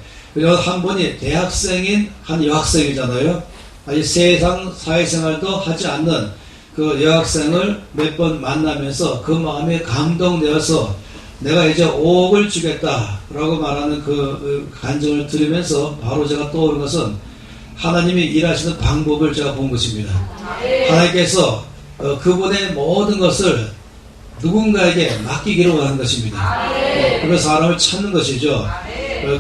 한 분이 대학생인 한 여학생이잖아요. 아직 세상 사회생활도 하지 않는 그 여학생을 몇 번 만나면서 그 마음에 감동되어서 내가 이제 5억을 주겠다라고 말하는 그 간증을 들으면서 바로 제가 떠오른 것은 하나님이 일하시는 방법을 제가 본 것입니다. 하나님께서 그분의 모든 것을 누군가에게 맡기기로 원하는 것입니다. 그래서 사람을 찾는 것이죠.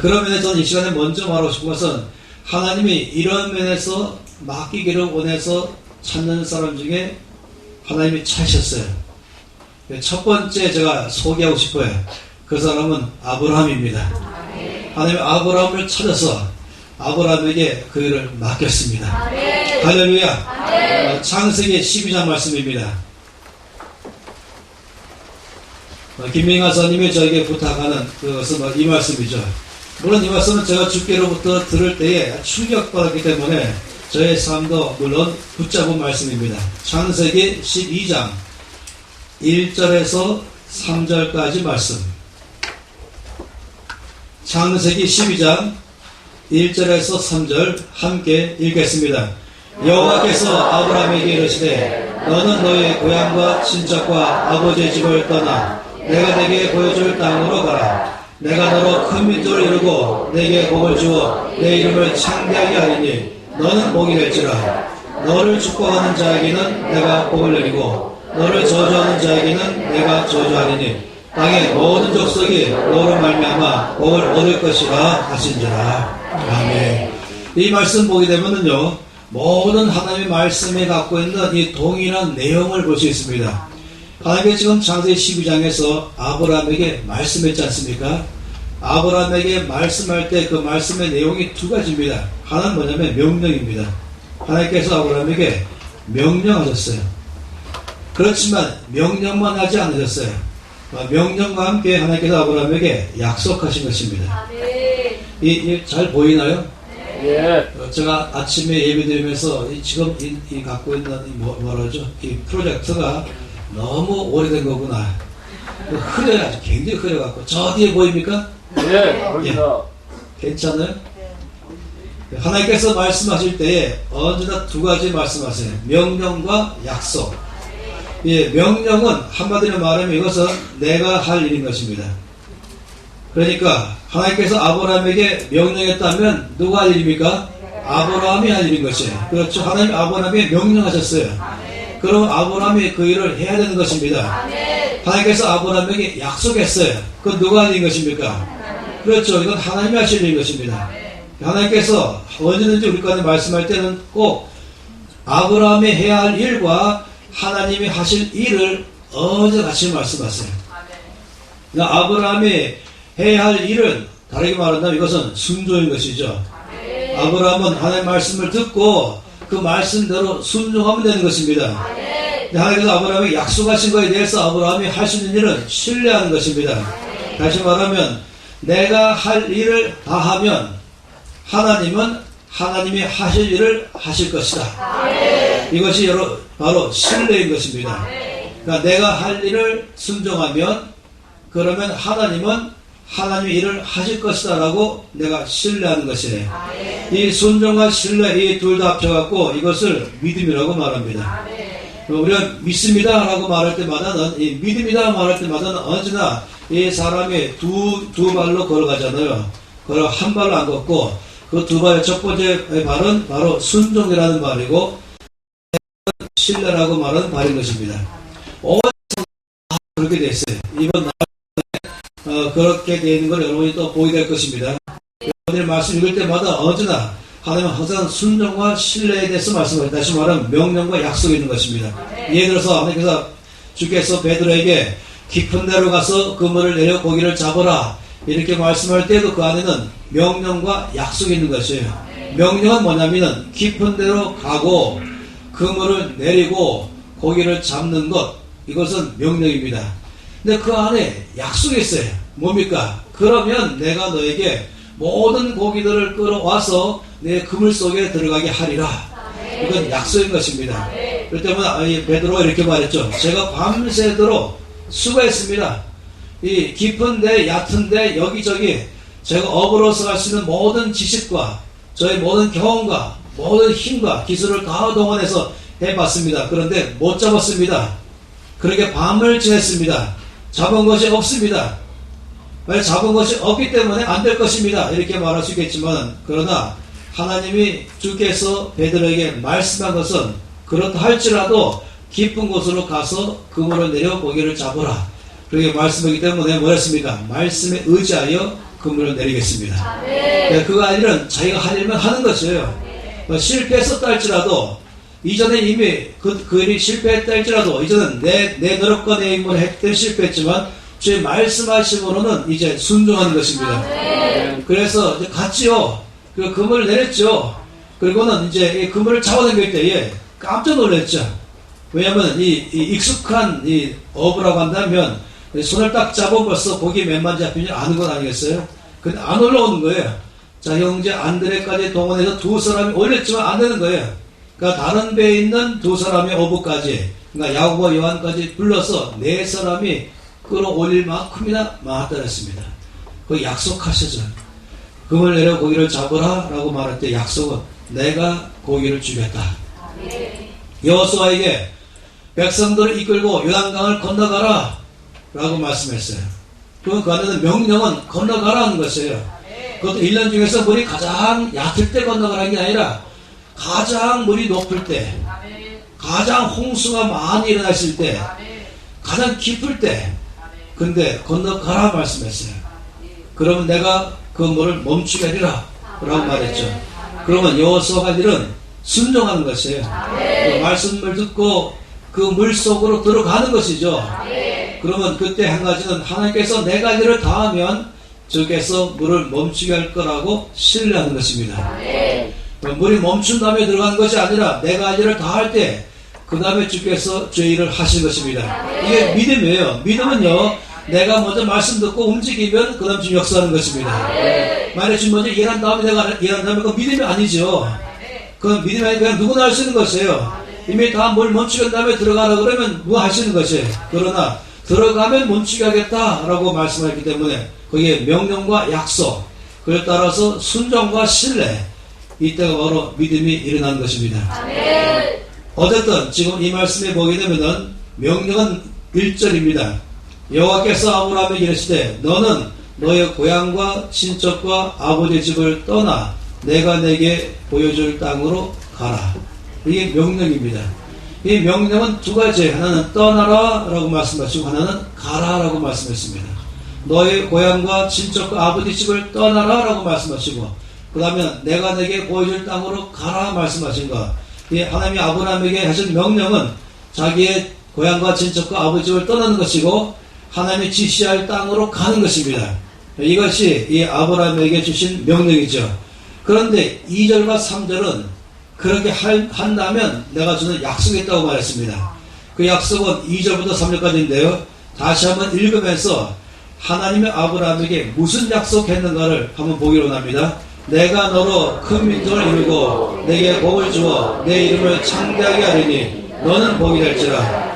그런 면에서 저는 이 시간에 먼저 말하고 싶은 것은 하나님이 이런 면에서 맡기기를 원해서 찾는 사람 중에 하나님이 찾으셨어요. 첫 번째 제가 소개하고 싶어요. 그 사람은 아브라함입니다. 하나님이 아브라함을 찾아서 아브라함에게 그 일을 맡겼습니다. 할렐루야. 창세기 12장 말씀입니다. 김민관 선님이 저에게 부탁하는 그것은 이 말씀이죠. 물론 이 말씀은 제가 주께로부터 들을 때에 충격받았기 때문에 저의 삶도 물론 붙잡은 말씀입니다. 창세기 12장 1절에서 3절까지 말씀. 창세기 12장 1절에서 3절 함께 읽겠습니다. 여호와께서 아브라함에게 이르시되 너는 너의 고향과 친척과 아버지의 집을 떠나 내가 내게 보여줄 땅으로 가라. 내가 너로 큰 민족을 이루고 내게 복을 주어 내 이름을 창대하게 하리니 너는 복이 될지라. 너를 축복하는 자에게는 내가 복을 내리고 너를 저주하는 자에게는 내가 저주하리니 땅의 모든 족속이 너로 말미암아 복을 얻을 것이라 하신지라. 아멘. 이 말씀 보게 되면은요, 모든 하나님의 말씀에 갖고 있는 이 동일한 내용을 볼 수 있습니다. 하나님께서 지금 창세기 12장에서 아브라함에게 말씀했지 않습니까? 아브라함에게 말씀할 때 그 말씀의 내용이 두 가지입니다. 하나는 뭐냐면 명령입니다. 하나님께서 아브라함에게 명령하셨어요. 그렇지만 명령만 하지 않으셨어요. 명령과 함께 하나님께서 아브라함에게 약속하신 것입니다. 잘 보이나요? 예. 제가 아침에 예배 드리면서 지금 갖고 있는 뭐라죠? 이 프로젝트가 너무 오래된 거구나. 흐려요. 아주 굉장히 흐려갖고. 저 뒤에 보입니까? 예. 보입니다. 괜찮아요? 하나님께서 말씀하실 때에 언제나 두 가지 말씀하세요. 명령과 약속. 예, 명령은 한마디로 말하면 이것은 내가 할 일인 것입니다. 그러니까 하나님께서 아브라함에게 명령했다면 누가 할 일입니까? 아브라함이 할 일인 것이에요. 그렇죠. 하나님 아브라함에게 명령하셨어요. 그럼 아브라함이 그 일을 해야 되는 것입니다. 하나님께서 아브라함에게 약속했어요. 그건 누가 할 일인 것입니까? 그렇죠. 이건 하나님이 하실 일인 것입니다. 하나님께서 언제든지 우리 가운데 말씀할 때는 꼭 아브라함이 해야 할 일과 하나님이 하실 일을 어제 같이 말씀하세요. 아브라함이 해야 할 일은 다르게 말한다면 이것은 순종인 것이죠. 아브라함은 하나님의 말씀을 듣고 그 말씀대로 순종하면 되는 것입니다. 하나님께서 아브라함에게 약속하신 것에 대해서 아브라함이 할 수 있는 일은 신뢰하는 것입니다. 다시 말하면 내가 할 일을 다 하면 하나님은 하나님이 하실 일을 하실 것이다. 이것이 바로 신뢰인 것입니다. 그러니까 내가 할 일을 순종하면 그러면 하나님은 하나님의 일을 하실 것이다 라고 내가 신뢰하는 것이에요. 이 순종과 신뢰 이 둘 다 합쳐갖고 이것을 믿음이라고 말합니다. 우리가 믿습니다 라고 말할 때마다는 이 믿음이다 말할 때마다는 언제나 이 사람이 두 발로 걸어가잖아요. 걸어 한 발로 안 걷고 그 두 발의 첫 번째 발은 바로 순종이라는 발이고 신뢰라고 말하는 발인 것입니다. 그렇게 됐어요. 이번 그렇게 되는 걸 여러분이 또 보게 될 것입니다. 여러분의 말씀 읽을 때마다 언제나 하나님은 항상 순종과 신뢰에 대해서 말씀하십니다. 다시 말하면 명령과 약속이 있는 것입니다. 예를 들어서 하나님께서 주께서 베드로에게 깊은 데로 가서 그물을 내려 고기를 잡으라 이렇게 말씀할 때도 그 안에는 명령과 약속이 있는 것이에요. 명령은 뭐냐면은 깊은 데로 가고 그물을 내리고 고기를 잡는 것, 이것은 명령입니다. 근데 그 안에 약속이 있어요. 뭡니까? 그러면 내가 너에게 모든 고기들을 끌어와서 내 그물 속에 들어가게 하리라. 이건 약속인 것입니다. 그렇기 때문에 베드로가 이렇게 말했죠. 제가 밤새도록 수고했습니다. 이 깊은데 얕은데 여기저기 제가 업으로서 할 수 있는 모든 지식과 저의 모든 경험과 모든 힘과 기술을 다 동원해서 해봤습니다. 그런데 못 잡았습니다. 그렇게 밤을 지냈습니다. 잡은 것이 없습니다. 왜 잡은 것이 없기 때문에 안 될 것입니다. 이렇게 말할 수 있겠지만, 그러나 하나님이 주께서 베드로에게 말씀한 것은 그렇다 할지라도 깊은 곳으로 가서 그물을 내려 고기를 잡으라. 그렇게 말씀하기 때문에 뭐랬습니까? 말씀에 의지하여 그물을 내리겠습니다. 그거 아니면 자기가 할 일만 하는 것이에요. 실패했었다 할지라도 이전에 이미 그 일이 실패했다 할지라도 이제는 내 노력과 내 힘으로 했기 때문에 실패했지만 주의 말씀하심으로는 이제 순종하는 것입니다. 그래서 이제 갔지요. 그 그물을 내렸죠. 그리고는 이제 이 그물을 잡아당길 때에 깜짝 놀랐죠. 왜냐하면 이 익숙한 이 어부라고 한다면 손을 딱 잡아 벌써 고기 몇 마리 잡히는지 아는 건 아니겠어요? 근데 안 올라오는 거예요. 자, 형제 안드레까지 동원해서 두 사람이 올렸지만 안 되는 거예요. 그러니까 다른 배에 있는 두 사람의 어부까지, 그러니까 야고보와 요한까지 불러서 네 사람이 끌어올릴 만큼이나 많았다 했습니다. 그 약속하시죠. 금을 내려 고기를 잡으라 라고 말할 때 약속은 내가 고기를 주겠다. 여호수아에게 백성들을 이끌고 요단강을 건너가라 라고 말씀했어요. 그 안에는 명령은 건너가라는 것이에요. 그것도 1년 중에서 물이 가장 얕을 때 건너가라는 게 아니라 가장 물이 높을 때, 가장 홍수가 많이 일어났을 때, 가장 깊을 때, 근데 건너가라 말씀했어요. 그러면 내가 그 물을 멈추게 하리라 라고 말했죠. 그러면 여호수아가 일은 순종하는 것이에요. 그 말씀을 듣고 그 물 속으로 들어가는 것이죠. 그러면 그때 한 가지는 하나님께서 내가 일을 다하면 주께서 물을 멈추게 할 거라고 신뢰하는 것입니다. 물이 멈춘 다음에 들어가는 것이 아니라 내가 일을 다 할 때 그 다음에 주께서 제 일을 하신 것입니다. 이게 믿음이에요. 믿음은요, 내가 먼저 말씀 듣고 움직이면 그 다음 주님 역사하는 것입니다. 만약에 주님 먼저 일한 다음에 내가 일한다면 그건 믿음이 아니죠. 그건 믿음이 아니고 그냥 누구나 할 수 있는 것이에요. 이미 다 뭘 멈추게 한 다음에 들어가라 그러면 누가 하시는 것이에요. 그러나 들어가면 멈추게 하겠다라고 말씀하기 때문에 거기에 명령과 약속, 그에 따라서 순종과 신뢰, 이때가 바로 믿음이 일어나는 것입니다. 어쨌든 지금 이 말씀에 보게 되면은 명령은 1절입니다. 여호와께서 아브라함에게 이르시되 너는 너의 고향과 친척과 아버지 집을 떠나 내가 내게 보여줄 땅으로 가라. 이게 명령입니다. 이 명령은 두 가지예요. 하나는 떠나라 라고 말씀하시고 하나는 가라 라고 말씀했습니다. 너의 고향과 친척과 아버지 집을 떠나라 라고 말씀하시고 그 다음에 내가 내게 보여줄 땅으로 가라 말씀하신 것. 이 하나님이 아브라함에게 하신 명령은 자기의 고향과 친척과 아버지 집을 떠나는 것이고 하나님이 지시할 땅으로 가는 것입니다. 이것이 이 아브라함에게 주신 명령이죠. 그런데 2절과 3절은 그렇게 한다면 내가 주는 약속이 있다고 말했습니다. 그 약속은 2절부터 3절까지인데요. 다시 한번 읽으면서 하나님의 아브라함에게 무슨 약속했는가를 한번 보기로 합니다. 내가 너로 큰 민족을 이루고 내게 복을 주어 내 이름을 창대하게 하리니 너는 복이 될지라.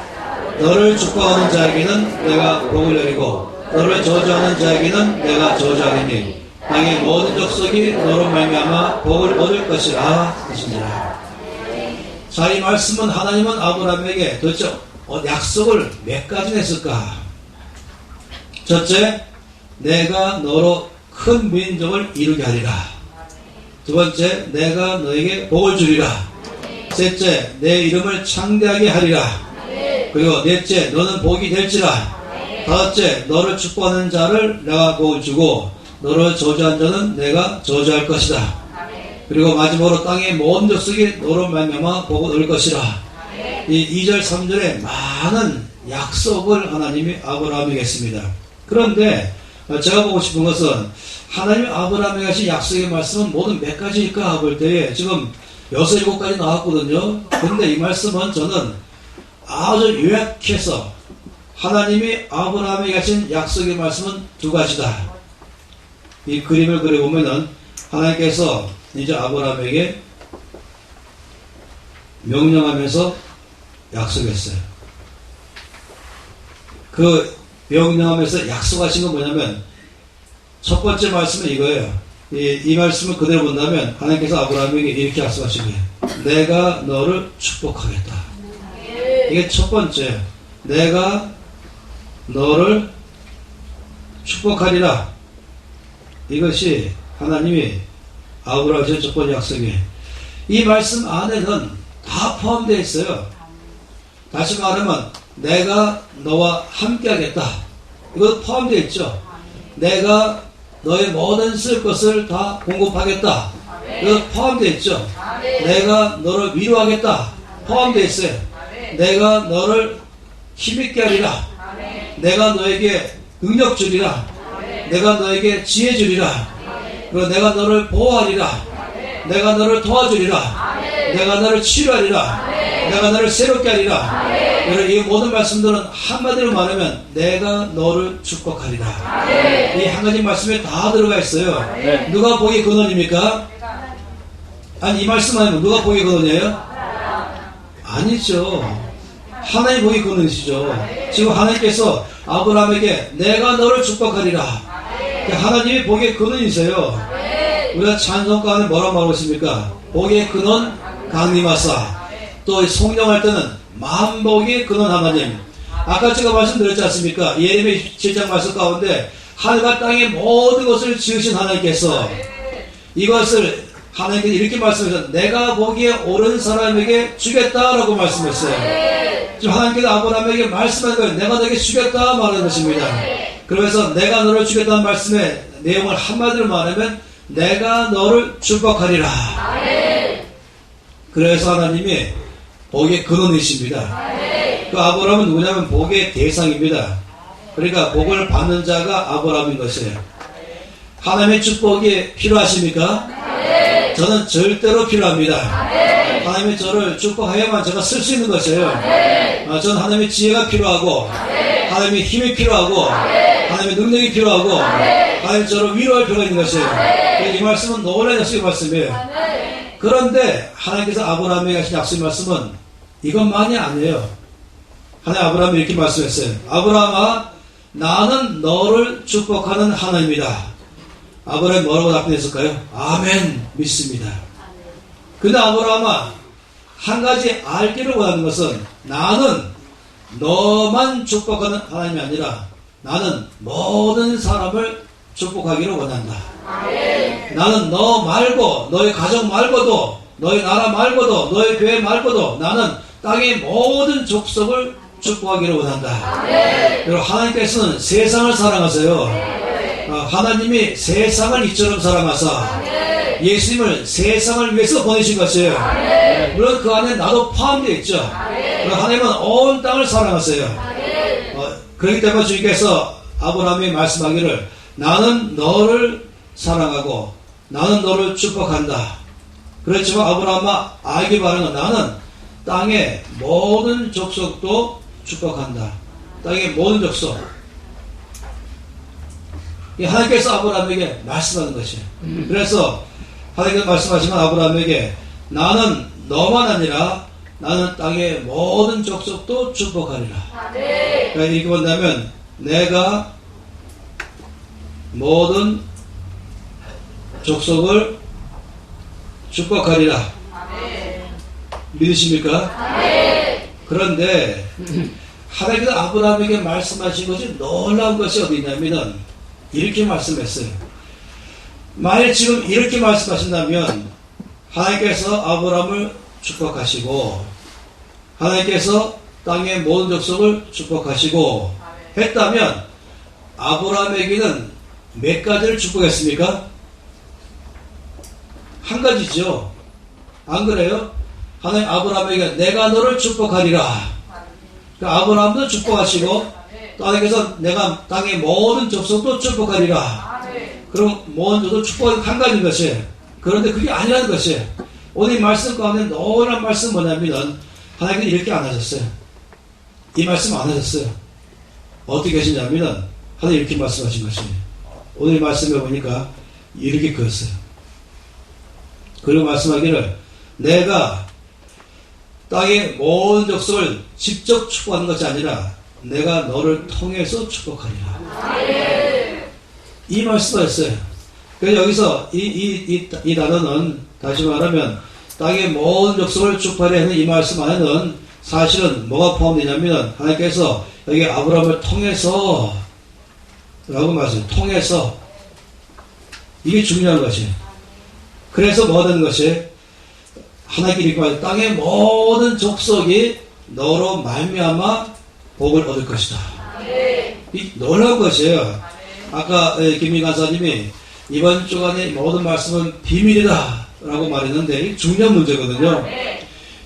너를 축복하는 자에게는 내가 복을 내리고 너를 저주하는 자에게는 내가 저주하리니 땅의 모든 족속이 너로 말미암아 복을 얻을 것이라 하시니라. 자, 이 말씀은 하나님은 아브라함에게 도대체 약속을 몇 가지 냈을까? 첫째, 내가 너로 큰 민족을 이루게 하리라. 두 번째, 내가 너에게 복을 주리라. 셋째, 내 이름을 창대하게 하리라. 그리고 넷째, 너는 복이 될지라. 다섯째, 너를 축복하는 자를 내가 복을 주고 너를 저주한 자는 내가 저주할 것이다. 그리고 마지막으로 땅의 모든 족속이 너로 말미암아 복을 얻을 것이라. 이 2절 3절에 많은 약속을 하나님이 아브라함에게 했습니다. 그런데 제가 보고 싶은 것은 하나님이 아브라함에게 하신 약속의 말씀은 모두 몇 가지일까 볼 때에 지금 6, 7가지 나왔거든요. 근데 이 말씀은 저는 아주 요약해서 하나님이 아브라함에게 하신 약속의 말씀은 2가지다. 이 그림을 그려보면은 하나님께서 이제 아브라함에게 명령하면서 약속했어요. 그 명령하면서 약속하신 건 뭐냐면 첫 번째 말씀은 이거예요. 이 말씀을 그대로 본다면 하나님께서 아브라함에게 이렇게 약속하신 거예요. 내가 너를 축복하겠다. 이게 첫 번째. 내가 너를 축복하리라. 이것이 하나님이 아브라함에게 첫 번째 약속이에요. 이 말씀 안에는 다 포함되어 있어요. 다시 말하면 내가 너와 함께 하겠다. 이것도 포함되어 있죠. 내가 너의 모든 쓸 것을 다 공급하겠다. 이것도 포함되어 있죠. 내가 너를 위로하겠다. 포함되어 있어요. 내가 너를 힘있게 하리라. 내가 너에게 능력 주리라. 내가 너에게 지혜 주리라. 그리고 내가 너를 보호하리라. 내가 너를 도와주리라. 내가 너를 치료하리라. 내가 너를 새롭게 하리라. 여러분, 이 모든 말씀들은 한마디로 말하면 내가 너를 축복하리라. 이 한 가지 말씀에 다 들어가 있어요. 네. 누가 복의 근원입니까? 아니, 이 말씀 아니면 누가 복의 근원이에요? 아니죠. 하나님 복의 근원이시죠. 지금 하나님께서 아브라함에게 내가 너를 축복하리라. 하나님이 복의 근원이세요. 우리가 찬송가 안에 뭐라고 말하고 있습니까? 복의 근원 강림하사. 또 성령할 때는 만복의 근원 하나님. 아까 제가 말씀드렸지 않습니까? 예레미야 7장 말씀 가운데 하늘과 땅의 모든 것을 지으신 하나님께서 이것을 하나님께서 이렇게 말씀하셨어요. 내가 보기에 옳은 사람에게 주겠다라고 말씀했어요. 지금 하나님께서 아브라함에게 말씀한 거예요. 내가 너에게 주겠다 말하는 것입니다. 그러면서 내가 너를 주겠다는 말씀의 내용을 한마디로 말하면 내가 너를 축복하리라. 그래서 하나님이 복의 근원이십니다. 그 아브라함은 누구냐면 복의 대상입니다. 그러니까 복을 받는 자가 아브라함인 것이에요. 하나님의 축복이 필요하십니까? 저는 절대로 필요합니다. 하나님이 저를 축복하야만 제가 쓸 수 있는 것이에요. 저는 하나님의 지혜가 필요하고 하나님의 힘이 필요하고 하나님의 능력이 필요하고 하나님이 저를 위로할 필요가 있는 것이에요. 이 말씀은 놀라운 약속의 말씀이에요. 그런데 하나님께서 아브라함에게 하신 약속의 말씀은 이것만이 아니에요. 하나님 아브라함이 이렇게 말씀했어요. 아브라함아, 나는 너를 축복하는 하나님이다. 아브라함이 뭐라고 답변했을까요? 아멘, 믿습니다. 근데 아브라함아, 한 가지 알기를 원하는 것은 나는 너만 축복하는 하나님이 아니라 나는 모든 사람을 축복하기를 원한다. 나는 너 말고, 너의 가정 말고도, 너의 나라 말고도, 너의 교회 말고도 나는 땅의 모든 족속을 축복하기를 원한다. 여러분, 하나님께서는 세상을 사랑하세요. 하나님이 세상을 이처럼 사랑하사 예수님을 세상을 위해서 보내신 것이에요. 물론 그 안에 나도 포함되어 있죠. 하나님은 온 땅을 사랑하세요. 그렇기 때문에 주님께서 아브라함이 말씀하기를 나는 너를 사랑하고 나는 너를 축복한다. 그렇지만 아브라함아, 알기 바라는 건 나는 땅의 모든 족속도 축복한다. 땅의 모든 족속. 하나님께서 아브라함에게 말씀하는 것이에요. 그래서 하나님께서 말씀하시면 아브라함에게 나는 너만 아니라 나는 땅의 모든 족속도 축복하리라. 그러니까 이렇게 본다면 내가 모든 족속을 축복하리라. 믿으십니까? 그런데 하나님께서 아브라함에게 말씀하신 것이 놀라운 것이 어디 있냐면 이렇게 말씀했어요. 만약 지금 이렇게 말씀하신다면 하나님께서 아브라함을 축복하시고 하나님께서 땅의 모든 족속을 축복하시고 했다면 아브라함에게는 몇 가지를 축복했습니까? 한 가지죠. 안 그래요? 하나님 아브라함에게 내가 너를 축복하리라. 그러니까 아브라함도 축복하시고 또 하나님께서 내가 땅의 모든 족속도 축복하리라. 그럼 모두도 축복이 한 가지인 것이. 그런데 그게 아니라는 것이. 오늘 이 말씀 가운데 노란 말씀 뭐냐면 하나님께서 이렇게 안 하셨어요. 이 말씀 안 하셨어요. 어떻게 하시냐면 하나님 이렇게 말씀하신 것이에요. 오늘 이 말씀에 보니까 이렇게 그었어요. 그리고 말씀하기를 내가 땅의 모든 족속을 직접 축복하는 것이 아니라 내가 너를 통해서 축복하리라. 이 말씀하셨어요. 그래서 여기서 이 단어는 다시 말하면 땅의 모든 족속을 축복하려 하는 이 말씀 안에는 사실은 뭐가 포함되냐면 하나님께서 여기 아브라함을 통해서 라고 말씀해요. 통해서 이게 중요한 것이에요. 그래서 뭐가 되는 것이 하나님께 이렇게 말해요. 땅의 모든 족속이 너로 말미암아 복을 얻을 것이다. 이 놀라운 것이에요. 아까 김민 간사님이 이번 주간의 모든 말씀은 비밀이다 라고 말했는데 이 중요한 문제거든요.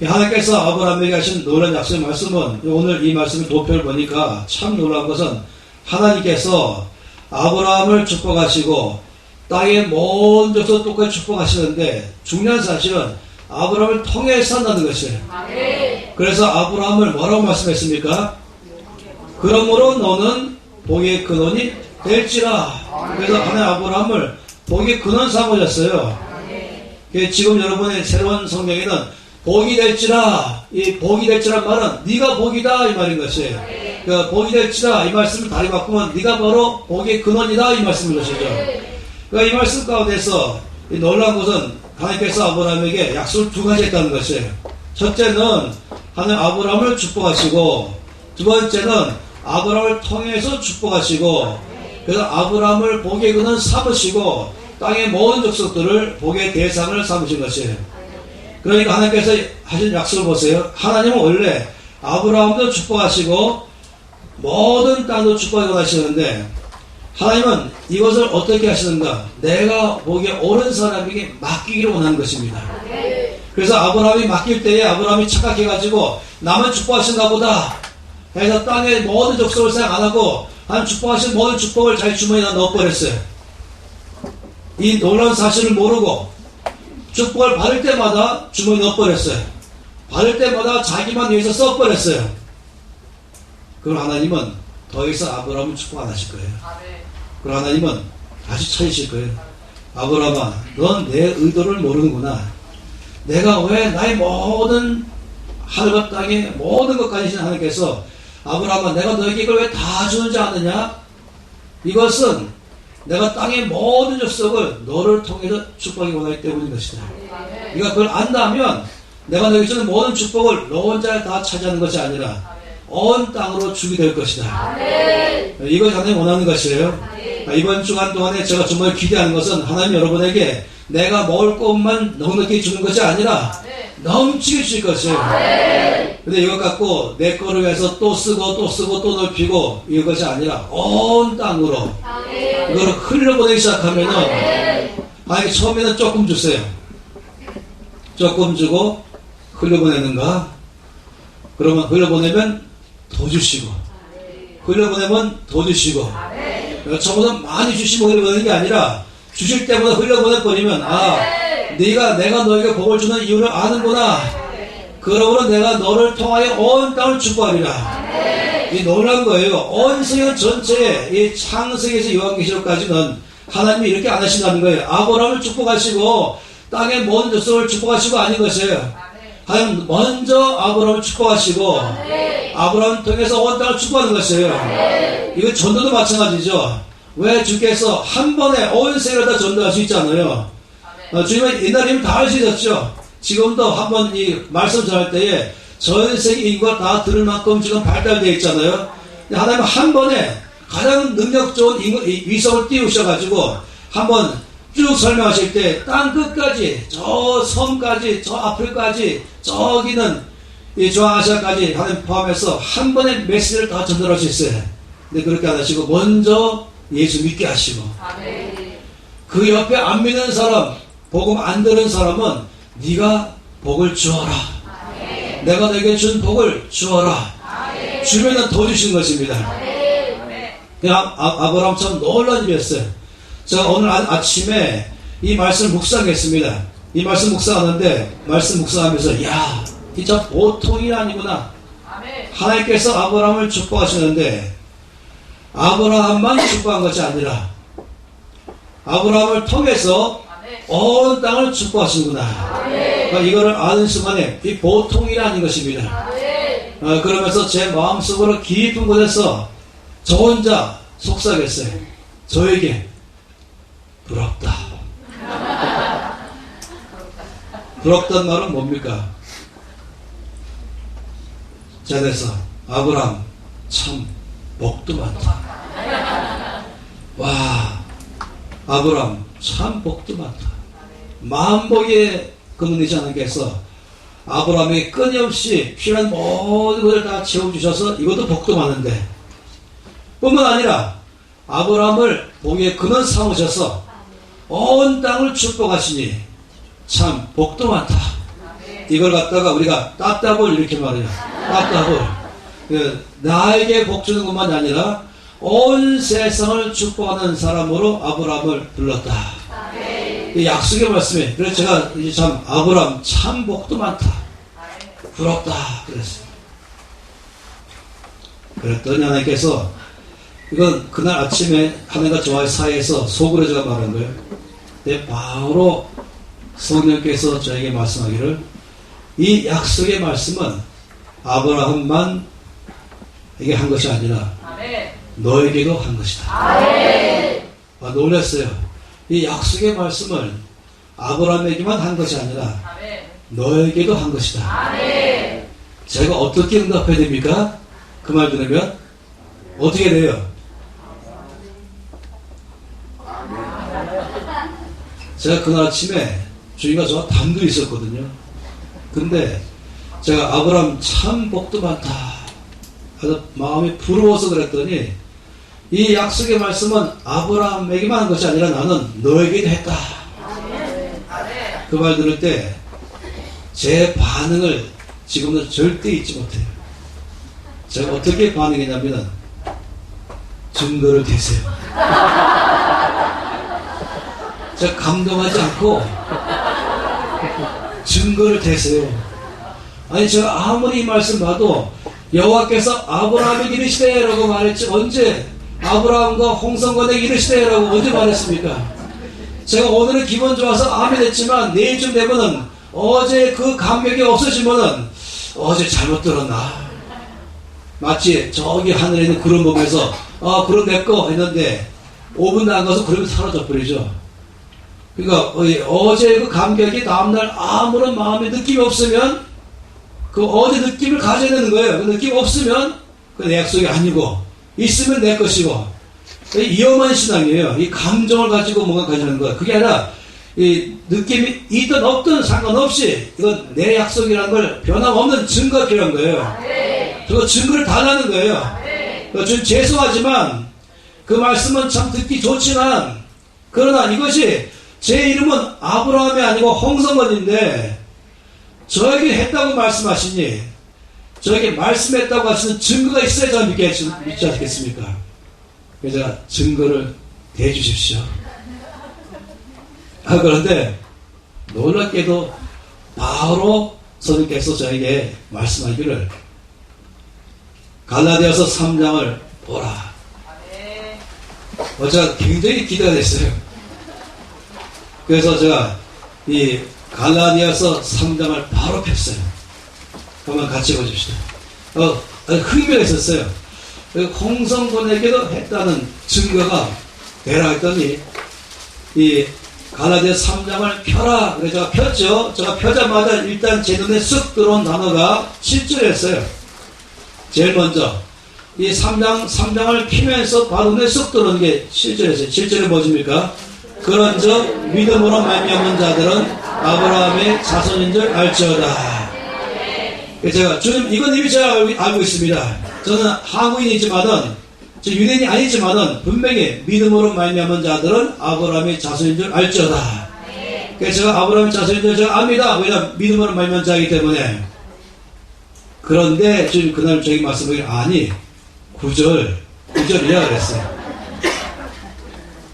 하나님께서 아브라함에게 하신 놀라운 약속의 말씀은 오늘 이 말씀의 도표를 보니까 참 놀라운 것은 하나님께서 아브라함을 축복하시고 땅의 모든 족속 똑같이 축복하시는데 중요한 사실은 아브라함을 통해서 한다는 것이에요. 그래서 아브라함을 뭐라고 말씀했습니까? 그러므로 너는 복의 근원이 될지라. 그래서 하나님 아브라함을 복의 근원 삼으셨어요. 지금 여러분의 새로운 성경에는 복이 될지라. 이 복이 될지란 말은 네가 복이다 이 말인 것이에요. 그러니까 복이 될지라 이 말씀을 다리 바꾸면 네가 바로 복의 근원이다 이 말씀인 것이죠. 그러니까 이 말씀 가운데서 이 놀라운 것은 하나님께서 아브라함에게 약속을 두 가지 했다는 것이에요. 첫째는 하나님 아브라함을 축복하시고 두 번째는 아브라함을 통해서 축복하시고 그래서 아브라함을 복의 근원 삼으시고 땅의 모든 족속들을 복의 대상을 삼으신 것이에요. 그러니까 하나님께서 하신 약속을 보세요. 하나님은 원래 아브라함도 축복하시고 모든 땅도 축복하고 하시는데 하나님은 이것을 어떻게 하시는가? 내가 보기에 옳은 사람에게 맡기기를 원하는 것입니다. 그래서 아브라함이 맡길 때에 아브라함이 착각해가지고 나만 축복하신가 보다 해서 땅의 모든 족속을 생각 안 하고 하나님 축복하신 모든 축복을 자기 주머니에 넣어버렸어요. 이 놀라운 사실을 모르고 축복을 받을 때마다 주머니에 넣어버렸어요. 받을 때마다 자기만 위해서 써버렸어요. 그럼 하나님은 더 이상 아브라함은 축복 안 하실 거예요. 그럼 하나님은 다시 찾으실 거예요. 아브라함아, 넌 내 의도를 모르는구나. 내가 왜 나의 모든 하늘과 땅의 모든 것까지 신 하나님께서 아브라함아, 내가 너에게 이걸 왜 다 주는지 아느냐? 이것은 내가 땅의 모든 족속을 너를 통해서 축복하기 원하기 때문인 것이다. 네가 그걸 안다면 내가 너에게 주는 모든 축복을 너 혼자 다 차지하는 것이 아니라 온 땅으로 주게 될 것이다. 이것이 하나님 원하는 것이에요. 이번 주간 동안에 제가 정말 기대하는 것은 하나님 여러분에게 내가 먹을 것만 넉넉히 주는 것이 아니라 넘치게 주실 것이에요. 근데 이것 갖고 내 거를 위해서 또 쓰고 또 쓰고 또 넓히고 이것이 아니라 온 땅으로 이거를 흘려보내기 시작하면은 만약에 처음에는 조금 주세요. 조금 주고 흘려보내는가? 그러면 흘려보내면 더 주시고 흘려보내면 더 주시고 처음부터 많이 주시고 흘려보내는 게 아니라 주실 때보다 흘려보내버리면 내가 너에게 복을 주는 이유를 아는구나. 그러므로 내가 너를 통하여 온 땅을 축복하리라. 이 놀란 거예요. 온 세계 전체에 이 창세기에서 요한계시록까지는 하나님이 이렇게 안 하신다는 거예요. 아브라함을 축복하시고 땅의 모든 족속을 축복하시고 아닌 것이에요. 하나님 먼저 아브라함을 축복하시고 아브라함을 통해서 온 땅을 축복하는 것이에요. 이거 전도도 마찬가지죠. 왜 주께서 한 번에 온 세계를 다 전도할 수 있잖아요. 주님은 옛날에는 다 할 수 있었죠. 지금도 한번 이 말씀 전할 때에 전 세계 인구가 다 들을 만큼 지금 발달되어 있잖아요. 하나님은 한 번에 가장 능력 좋은 위성을 띄우셔가지고 한번 쭉 설명하실 때 땅 끝까지 저 섬까지 저 아프리카까지 저기는 이 중앙아시아까지 하나님 포함해서 한 번에 메시지를 다 전달할 수 있어요. 근데 그렇게 안 하시고 먼저 예수 믿게 하시고 그 옆에 안 믿는 사람 복음 안 들은 사람은 네가 복을 주어라. 내가 너에게 준 복을 주어라. 주면은 더 주시는 것입니다. 아브라함 참 놀란 일이었어요. 제가 오늘 아침에 이 말씀을 묵상했습니다. 이 말씀 묵상하는데, 말씀 묵상하면서, 야, 진짜 보통이 아니구나. 하나님께서 아브라함을 축복하시는데, 아브라함만 축복한 것이 아니라, 아브라함을 통해서 온 땅을 축복하시는구나. 이거를 아는 순간에 이 보통이 아닌 것입니다. 그러면서 제 마음속으로 깊은 곳에서 저 혼자 속삭였어요. 저에게 부럽다. 부럽다는 말은 뭡니까? 자, 그래서 아브라함 참 복도 많다. 와, 아브라함 참 복도 많다. 만복의 근원이지 하나님께서 아브라함에게 끊임없이 필요한 모든 것을 다 채워주셔서 이것도 복도 많은데, 뿐만 아니라 아브라함을 복의 근원 삼으셔서 온 땅을 축복하시니 참 복도 많다. 이걸 갖다가 우리가 따따블 이렇게 말해요. 따따블. 나에게 복 주는 것만이 아니라 온 세상을 축복하는 사람으로 아브라함을 불렀다. 이 약속의 말씀에, 그래서 제가 이제 참 아브라함 참 복도 많다. 부럽다. 그랬어요. 그랬더니 하나님께서, 이건 그날 아침에 하나님과 저와의 사이에서 속으로 제가 말한 거예요. 근데 바로 성령께서 저에게 말씀하기를, 이 약속의 말씀은 아브라함만 에게 한 것이 아니라 너에게도 한 것이다. 놀랐어요. 이 약속의 말씀을 아브라함에게만 한 것이 아니라 너에게도 한 것이다. 제가 어떻게 응답해야 됩니까? 그 말 들으면 어떻게 돼요? 제가 그날 아침에 주인과 저와 단둘이 있었거든요. 근데 제가 아브라함 참 복도 많다. 그래서 마음이 부러워서 그랬더니, 이 약속의 말씀은 아브라함에게만 한 것이 아니라 나는 너에게도 했다. 그 말 들을 때 제 반응을 지금도 절대 잊지 못해요. 제가 어떻게 반응했냐면 증거를 대세요. 제가 감동하지 않고 증거를 대세요. 아니, 제가 아무리 이 말씀 봐도 여호와께서 아브라함에게 이르시되 라고 말했지, 언제 아브라함과 홍성권에게 이르시되 라고 언제 말했습니까? 제가 오늘은 기분 좋아서 아멘 했지만 내일쯤 되면은 어제 그 감격이 없어지면은 어제 잘못 들었나? 마치 저기 하늘에 있는 구름 보면서 구름 내꺼 했는데 5분도 안 가서 구름이 사라져 버리죠. 그러니까 어제 그 감격이 다음날 아무런 마음의 느낌이 없으면 그 어제 느낌을 가져야 되는 거예요. 그 느낌 없으면 그 내 약속이 아니고, 있으면 내 것이고. 위험한 신앙이에요. 이 감정을 가지고 뭔가 가지는 거예요. 그게 아니라 이 느낌이 있든 없든 상관없이 이건 내 약속이라는 걸 변함없는 증거가 필요한 거예요. 그리고 증거를 달라는 거예요. 좀 죄송하지만 그 말씀은 참 듣기 좋지만, 그러나 이것이 제 이름은 아브라함이 아니고 홍성건인데 저에게 했다고 말씀하시니, 저에게 말씀했다고 하시는 증거가 있어야 저 믿지 않겠습니까? 그래서 제가 증거를 대주십시오. 그런데 놀랍게도 바로 선생님께서 저에게 말씀하기를, 갈라디아서 3장을 보라. 제가 굉장히 기대가 됐어요. 그래서 제가 이 갈라디아서 3장을 바로 폈어요. 한번 같이 보십시다. 흥미가 있었어요. 홍성군에게도 했다는 증거가 되라 했더니, 이 갈라디아 3장을 펴라. 그래서 제가 폈죠. 제가 펴자마자 일단 제 눈에 쑥 들어온 단어가 7절이었어요. 제일 먼저 이 3장을 피면서 바로 눈에 쑥 들어오는 게 7절이었어요. 7절에 뭐십니까? 그런즉 믿음으로 말미암은 자들은 아브라함의 자손인 줄 알지어다. 제가 주님, 이건 이미 제가 알고 있습니다. 저는 한국인이지만은, 저 유대인이 아니지만은 분명히 믿음으로 말미암은 자들은 아브라함의 자손인 줄 알지어다. 그래서 제가 아브라함의 자손인 줄 제가 압니다. 왜냐하면 믿음으로 말미암은 자이기 때문에. 그런데 주님 그날 저기 말씀을 아니 9절이야 그랬어요.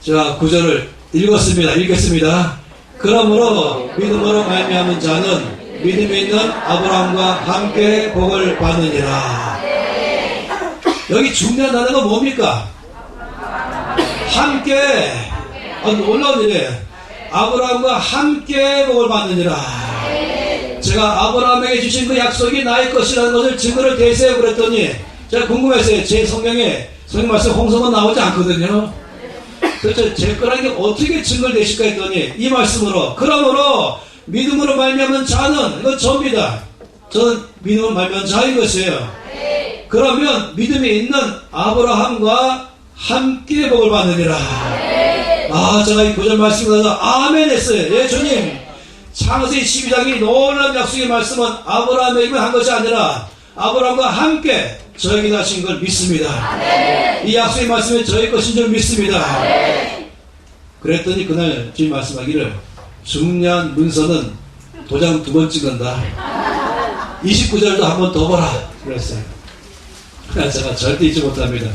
자 9절을 읽겠습니다. 그러므로 믿음으로 말미암은 자는 믿음이 있는 아브라함과 함께 복을 받느니라. 여기 중요한 단어가 뭡니까? 함께. 놀라운 일이에요. 아브라함과 함께 복을 받느니라. 제가 아브라함에게 주신 그 약속이 나의 것이라는 것을 증거를 대세요 그랬더니 제가 궁금했어요. 제 성경 말씀 홍성은 나오지 않거든요. 그래서 제 거라는 게 어떻게 증거를 대실까 했더니 이 말씀으로 그러므로 믿음으로 말미암은 자는 이건 저입니다. 저는 믿음으로 말미암은 자인 것이에요. 그러면 믿음이 있는 아브라함과 함께 복을 받느니라. 제가 이 9절 말씀을 해서 아멘 했어요. 예 주님 창세기 12장이 놀라운 약속의 말씀은 아브라함에게만 한 것이 아니라 아브라함과 함께 저에게 하신 걸 믿습니다. 이 약속의 말씀은 저의 것인 줄 믿습니다. 그랬더니 그날 주님 말씀하기를 중요한 문서는 도장 2번 찍는다. 29절도 한 번 더 보라 그랬어요. 제가 절대 잊지 못합니다.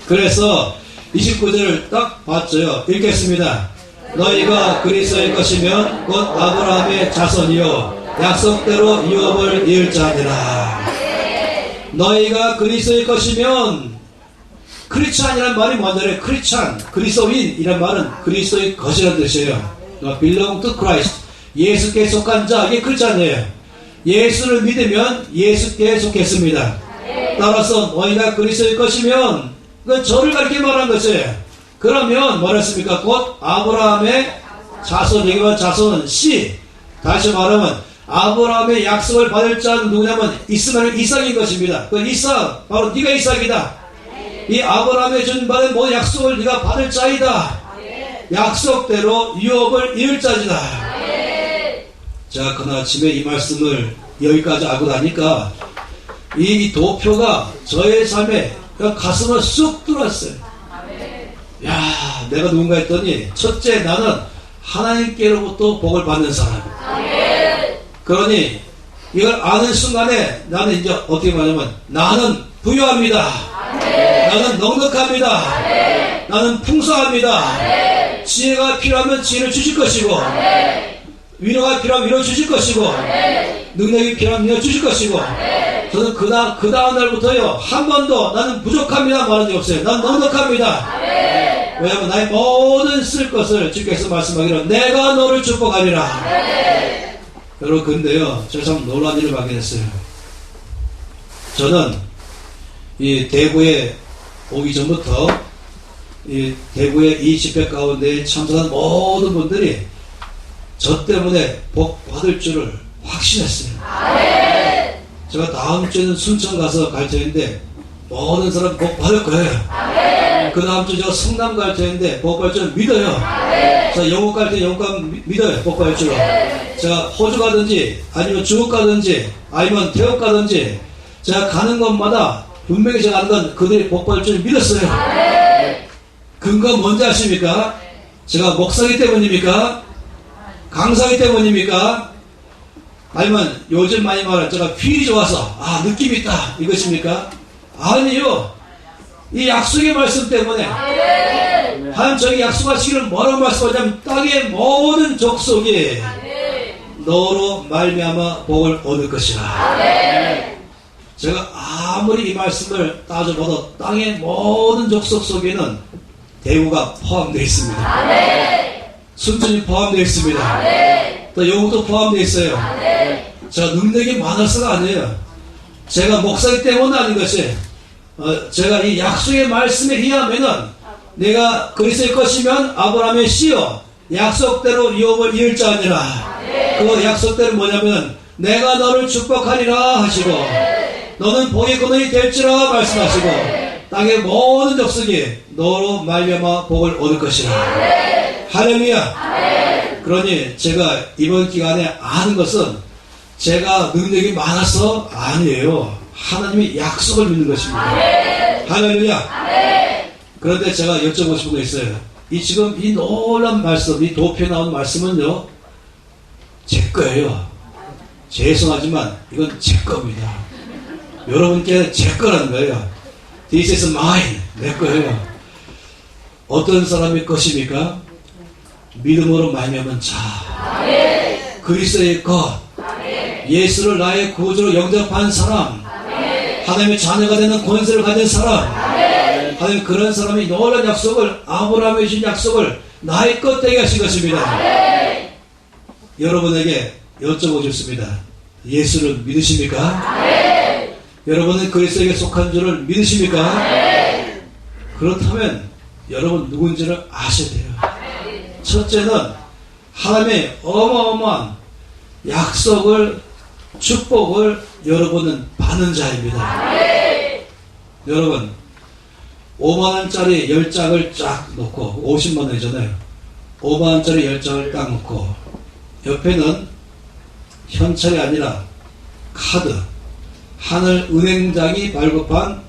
그래서 29절을 딱 봤죠. 읽겠습니다. 너희가 그리스도의 것이면 곧 아브라함의 자손이요 약속대로 유업을 이을 자니라. 너희가 그리스도의 것이면 크리스찬이란 말이 뭔지 크리스찬, 그리스도인이란 말은 그리스도의 것이라는 뜻이에요. belong to Christ. 예수께 속한 자, 이게 크리스찬이에요. 예수를 믿으면 예수께 속했습니다. 따라서 너희가 그리스도의 것이면 그건 저를 가리켜 말한 것이에요. 그러면 뭐랬습니까? 곧 아브라함의 자손, 여기만 자손은 씨. 다시 말하면 아브라함의 약속을 받을 자는 누구냐면 이스마엘 이삭인 것입니다. 그 이삭 바로 네가 이삭이다. 이 아브라함의 준 받은 모든 약속을 네가 받을 자이다. 약속대로 유업을 이을 자이다. 자, 그날 아침에 이 말씀을 여기까지 하고 나니까 이 도표가 저의 삶에 가슴을 쑥 들어왔어요. 야, 내가 누군가 했더니 첫째 나는 하나님께로부터 복을 받는 사람. 그러니 이걸 아는 순간에 나는 이제 어떻게 말하냐면 나는 부유합니다. 나는 넉넉합니다. 나는 풍성합니다. 지혜가 필요하면 지혜를 주실 것이고 위로가 필요하면 위로 주실 것이고 능력이 필요하면 능력 주실 것이고 저는 그 다음 날부터요 한 번도 나는 부족합니다 말한 적 없어요. 난 넉넉합니다. 왜냐하면 나의 모든 쓸 것을 주께서 말씀하기로 내가 너를 축복하리라. 여러분 근데요 제가 참 놀라운 일을 발견했어요. 저는 이 대구에 오기 전부터 이 대구의 이 집회 가운데 참석한 모든 분들이 저 때문에 복 받을 줄을 확신했어요. 제가 다음 주에는 순천 가서 갈 터인데 모든 사람 복 받을 거예요. 그 다음 주 제가 성남 갈 터인데 복 받을 줄 믿어요. 제가 영국 갈 때 영국 믿어요. 복 받을 줄로. 제가 호주 가든지 아니면 중국 가든지 아니면 태국 가든지 제가 가는 곳마다 분명히 제가 하는 건 그들이 복 받을 줄 믿었어요. 근거 뭔지 아십니까? 제가 목사기 때문입니까? 강사기 때문입니까? 아니면 요즘 많이 말하는 제가 필이 좋아서 느낌이 있다 이것입니까? 아니요. 이 약속의 말씀 때문에 하나님 저에게 약속하시기를 뭐라고 말씀하냐면 땅의 모든 족속이 너로 말미암아 복을 얻을 것이라. 제가 아무리 이 말씀을 따져봐도 땅의 모든 족속 속에는 대구가 포함되어 있습니다. 순천이 포함되어 있습니다. 또 영국도 포함되어 있어요. 제가 능력이 많아서가 아니에요. 제가 목사기 때문은 아닌 것이 제가 이 약속의 말씀에 의하면은 내가 그리스도의 것이면 아브라함의 씨요 약속대로 유업을 이을 자 아니라 그 약속대로 뭐냐면 내가 너를 축복하리라 하시고 너는 복의 근원이 될지라 말씀하시고 땅의 모든 족속이 너로 말미암아 복을 얻을 것이라. 할렐루야. 그러니 제가 이번 기간에 아는 것은 제가 능력이 많아서 아니에요. 하나님의 약속을 믿는 것입니다. 할렐루야. 그런데 제가 여쭤보고 싶은 거 있어요. 지금 이 놀라운 말씀, 이 도표에 나온 말씀은요 제 거예요. 죄송하지만 이건 제 겁니다. 여러분께 제 거라는 거예요. This is mine. 내 거예요. 어떤 사람의 것입니까? 믿음으로 말미암은 자. 그리스도의 것. 예수를 나의 구주로 영접한 사람. 하나님의 자녀가 되는 권세를 가진 사람. 하나님 그런 사람이 놀라운 약속을 아브라함이 주신 약속을 나의 것 되게 하신 것입니다. 여러분에게 여쭤보고 싶습니다. 예수를 믿으십니까? 여러분은 그리스도에게 속한 줄을 믿으십니까? 그렇다면 여러분 누군지를 아셔야 돼요. 첫째는 하나님의 어마어마한 약속을 축복을 여러분은 받는 자입니다. 여러분 5만원짜리 10장을 쫙 놓고 50만원이잖아요. 5만원짜리 10장을 딱 놓고 옆에는 현찰이 아니라 카드, 하늘은행장이 발급한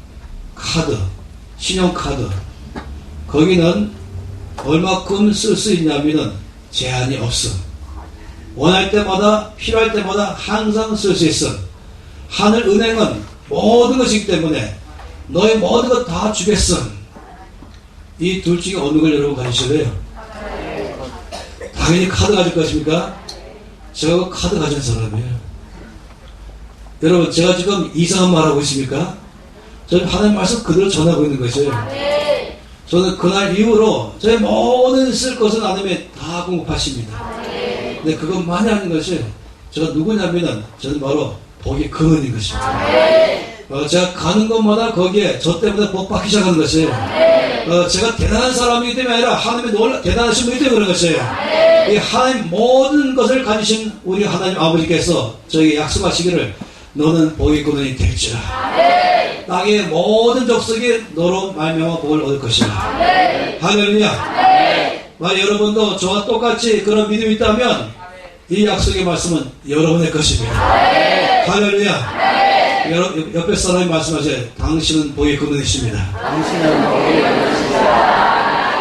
카드, 신용카드. 거기는 얼마큼 쓸 수 있냐면은 제한이 없어. 원할 때마다 필요할 때마다 항상 쓸 수 있어. 하늘은행은 모든 것이기 때문에 너의 모든 것 다 주겠어. 이 둘 중에 어느 걸 여러분 가지실래요? 당연히 카드 가질 것입니까? 제가 카드 가진 사람이에요. 여러분 제가 지금 이상한 말 하고 있습니까? 저는 하나님 말씀 그대로 전하고 있는 것이에요. 저는 그날 이후로 저의 모든 쓸 것은 하나님이 다 공급하십니다. 근데 그것만이 아닌 것이 제가 누구냐면은 저는 바로 복의 근원인 것입니다. 제가 가는 곳마다 거기에 저 때문에 복 받기 시작하는 것이에요. 제가 대단한 사람이기 때문에 아니라 하나님의 대단하신 분이기 때문에 그런 것이에요. 이 하나님 모든 것을 가지신 우리 하나님 아버지께서 저에게 약속하시기를 너는 복의 근원이 될지라. 땅의 모든 족속이 너로 말미암아 복을 얻을 것이라. 할렐루야. 만약 여러분도 저와 똑같이 그런 믿음이 있다면 이 약속의 말씀은 여러분의 것입니다. 할렐루야. 옆에 사람이 말씀하세요. 당신은 복의 근원이십니다.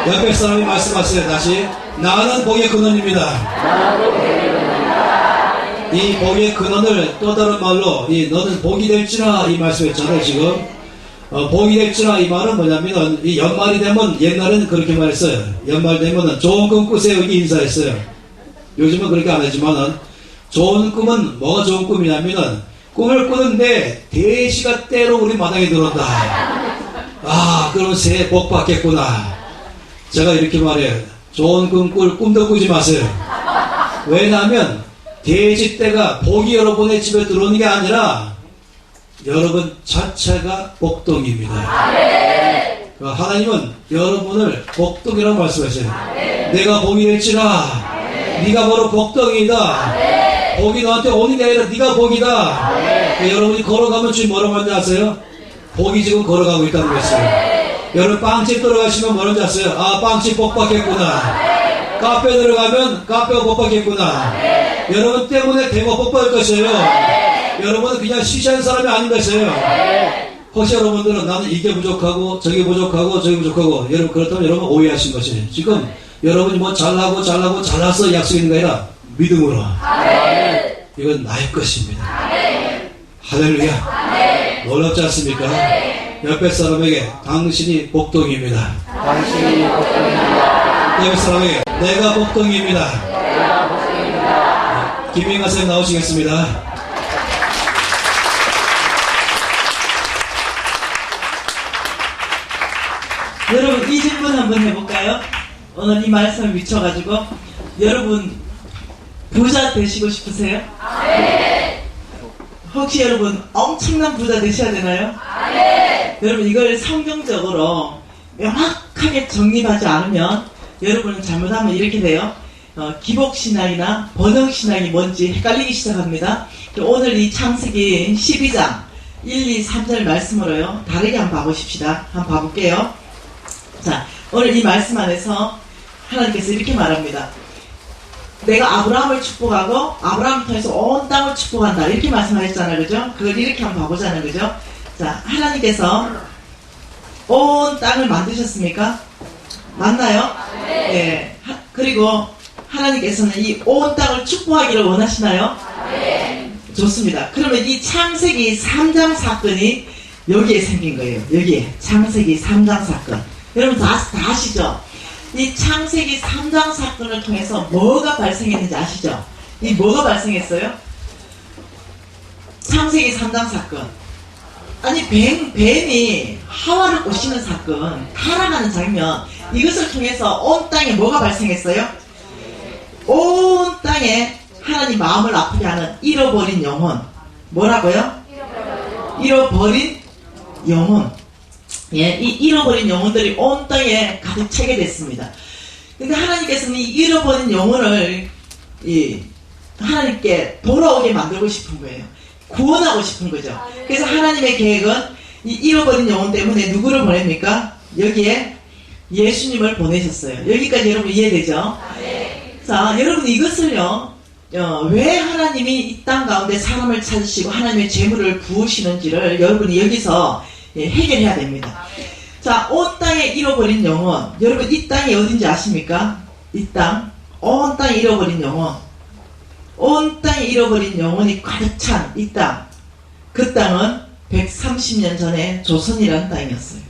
옆에 사람이 말씀하세요. 다시 나는 복의 근원입니다. 이 복의 근원을 또 다른 말로 이 너는 복이 될지라 이 말씀했잖아요. 지금 복이 될지라 이 말은 뭐냐면 이 연말이 되면 옛날에는 그렇게 말했어요. 연말 되면은 좋은 꿈 꾸세요 이렇게 인사했어요. 요즘은 그렇게 안 하지만은 좋은 꿈은 뭐가 좋은 꿈이냐면은 꿈을 꾸는데 대시가 때로 우리 마당에 들어온다. 아 그럼 새해 복 받겠구나. 제가 이렇게 말해요. 좋은 꿈 꿀 꿈도 꾸지 마세요. 왜냐하면 대시 때가 복이 여러분의 집에 들어오는 게 아니라 여러분 자체가 복동입니다. 하나님은 여러분을 복동이라고 말씀하세요. 내가 복이 될지라 네가 바로 복덩이다. 복이 너한테 오는 게 아니라 네가 복이다. 여러분이 걸어가면 지금 뭐라고 하는지 아세요? 복이 지금 걸어가고 있다는 것이에요. 여러분 빵집 들어가시면 뭐라는지 아세요? 아 빵집 복 받겠구나. 카페 들어가면 카페가 복 받겠구나. 여러분 때문에 대거 복 받을 것이에요. 여러분은 그냥 시시한 사람이 아닌 것이에요. 혹시 여러분들은 나는 이게 부족하고 저게 부족하고 저게 부족하고 여러분 그렇다면 여러분 오해하신 것이에요. 지금 여러분이 뭐 잘나서 약속 있는 게 아니라 믿음으로. 이건 나의 것입니다. 할렐루야. 놀랍지 않습니까? 옆에 사람에게 당신이 복덩이입니다. 옆에 사람에게 내가 복덩이입니다. 김인가 선생님 나오시겠습니다. 여러분 이 질문 한번 해볼까요? 오늘 이 말씀을 미쳐가지고 여러분 부자 되시고 싶으세요? 혹시 여러분 엄청난 부자 되셔야 되나요? 여러분 이걸 성경적으로 명확하게 정립하지 않으면 여러분은 잘못하면 이렇게 돼요. 기복신앙이나 번영신앙이 뭔지 헷갈리기 시작합니다. 오늘 이 창세기 12장 1, 2, 3절 말씀으로요 다르게 한번 봐보십시다. 한번 봐볼게요. 자, 오늘 이 말씀 안에서 하나님께서 이렇게 말합니다. 내가 아브라함을 축복하고 아브라함을 통해서 온 땅을 축복한다. 이렇게 말씀하셨잖아요. 그죠? 그걸 이렇게 한번 봐보자는 거죠. 자, 하나님께서 온 땅을 만드셨습니까? 맞나요? 네. 그리고 하나님께서는 이 온 땅을 축복하기를 원하시나요? 좋습니다. 그러면 이 창세기 3장 사건이 여기에 생긴 거예요. 여기에 창세기 3장 사건. 여러분 다 아시죠? 이 창세기 3장 사건을 통해서 뭐가 발생했는지 아시죠? 이 뭐가 발생했어요? 창세기 3장 사건. 아니 뱀이 하와를 꼬시는 사건, 타락하는 장면, 이것을 통해서 온 땅에 뭐가 발생했어요? 온 땅에 하나님 마음을 아프게 하는 잃어버린 영혼. 뭐라고요? 잃어버린 영혼. 예, 이 잃어버린 영혼들이 온 땅에 가득 차게 됐습니다. 근데 하나님께서는 이 잃어버린 영혼을 하나님께 돌아오게 만들고 싶은 거예요. 구원하고 싶은 거죠. 그래서 하나님의 계획은 이 잃어버린 영혼 때문에 누구를 보냅니까? 여기에 예수님을 보내셨어요. 여기까지 여러분 이해되죠? 자, 여러분 이것을요, 왜 하나님이 이 땅 가운데 사람을 찾으시고 하나님의 재물을 부으시는지를 여러분이 여기서 해결해야 됩니다. 자, 온 땅에 잃어버린 영혼. 여러분 이 땅이 어딘지 아십니까? 이 땅. 온 땅에 잃어버린 영혼. 온 땅에 잃어버린 영혼이 가득 찬 이 땅. 그 땅은 130년 전에 조선이라는 땅이었어요.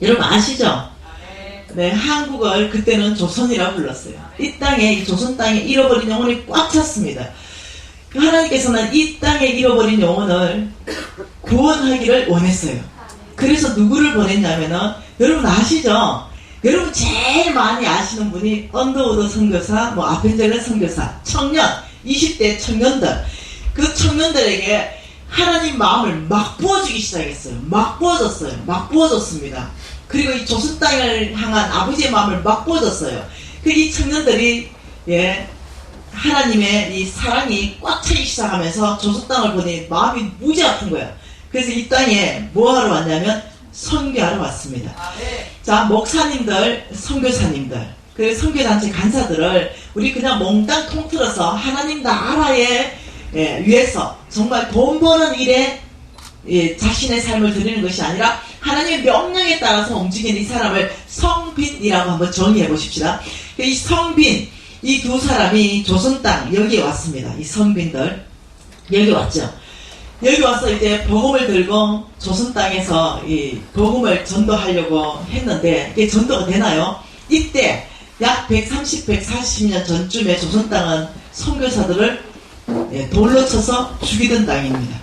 여러분 아시죠? 네, 한국을 그때는 조선이라고 불렀어요. 이 땅에, 이 조선 땅에 잃어버린 영혼이 꽉 찼습니다. 하나님께서는 이 땅에 잃어버린 영혼을 구원하기를 원했어요. 그래서 누구를 보냈냐면은, 여러분 아시죠? 여러분 제일 많이 아시는 분이 언더우드 선교사, 아펜젤러 선교사, 청년, 20대 청년들, 그 청년들에게 하나님 마음을 막 부어주기 시작했어요. 막 부어줬어요. 막 부어줬습니다. 그리고 이 조선 땅을 향한 아버지의 마음을 막 부어줬어요. 이 청년들이 하나님의 이 사랑이 꽉 차기 시작하면서 조선 땅을 보니 마음이 무지 아픈 거야. 그래서 이 땅에 뭐하러 왔냐면 선교하러 왔습니다. 자, 목사님들, 선교사님들, 그 선교단체 간사들을 우리 그냥 몽땅 통틀어서 하나님 나라에 위해서 정말 돈 버는 일에 자신의 삶을 드리는 것이 아니라 하나님의 명령에 따라서 움직이는 이 사람을 성빈이라고 한번 정의해 보십시다. 이 성빈, 이 두 사람이 조선 땅 여기에 왔습니다. 이 성빈들 여기 왔죠. 여기 와서 이제 복음을 들고 조선 땅에서 이 복음을 전도하려고 했는데 이게 전도가 되나요? 이때 약 130, 140년 전쯤에 조선 땅은 선교사들을 돌로 쳐서 죽이던 땅입니다.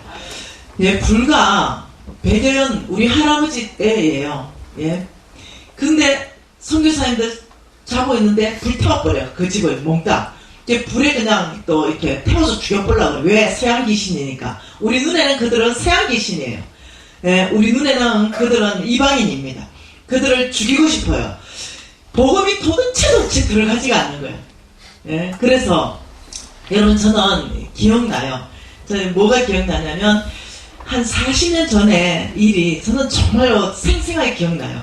불과 100여 년 우리 할아버지 때예요. 근데 선교사님들 자고 있는데 불태워버려요. 그 집을 몽땅. 불에 그냥 또 이렇게 태워서 죽여보려고 그래요. 왜? 서양 귀신이니까. 우리 눈에는 그들은 서양 귀신이에요. 우리 눈에는 그들은 이방인입니다. 그들을 죽이고 싶어요. 복음이 도대체 들어가지가 않는 거예요. 그래서 여러분 저는 기억나요. 저는 뭐가 기억나냐면 한 40년 전에 일이 저는 정말로 생생하게 기억나요.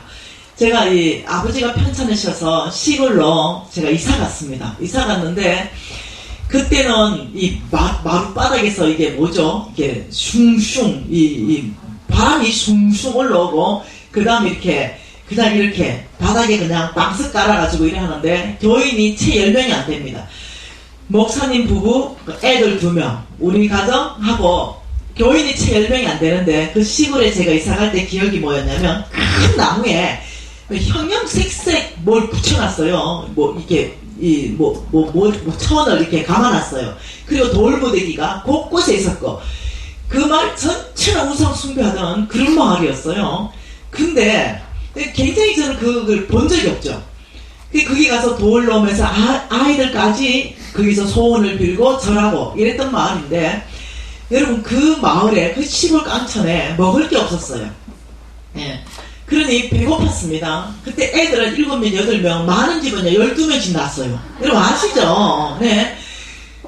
제가 이 아버지가 편찮으셔서 시골로 제가 이사 갔습니다. 이사 갔는데 그때는 이 마룻바닥에서 이게 뭐죠? 이게 슝슝 이 바람이 슝슝 올라오고 그 다음에 이렇게 그냥 이렇게 바닥에 그냥 방석 깔아가지고 이래 하는데 교인이 채 10명이 안 됩니다. 목사님 부부, 애들 2명, 우리 가정하고 교인이 채 10명이 안 되는데 그 시골에 제가 이사 갈 때 기억이 뭐였냐면 큰 나무에 형형색색 뭘 붙여놨어요. 이렇게 천을 이렇게 감아놨어요. 그리고 돌무대기가 곳곳에 있었고 그 마을 전체를 우상 숭배하던 그런 마을이었어요. 근데 굉장히 저는 그걸 본 적이 없죠. 거기 가서 돌 놓으면서 아이들까지 거기서 소원을 빌고 절하고 이랬던 마을인데 여러분 그 마을에 그 시골 깡천에 먹을 게 없었어요. 그러니 배고팠습니다. 그때 애들은 7명, 8명, 많은 집은 12명씩 낳았어요. 여러분 아시죠? 네.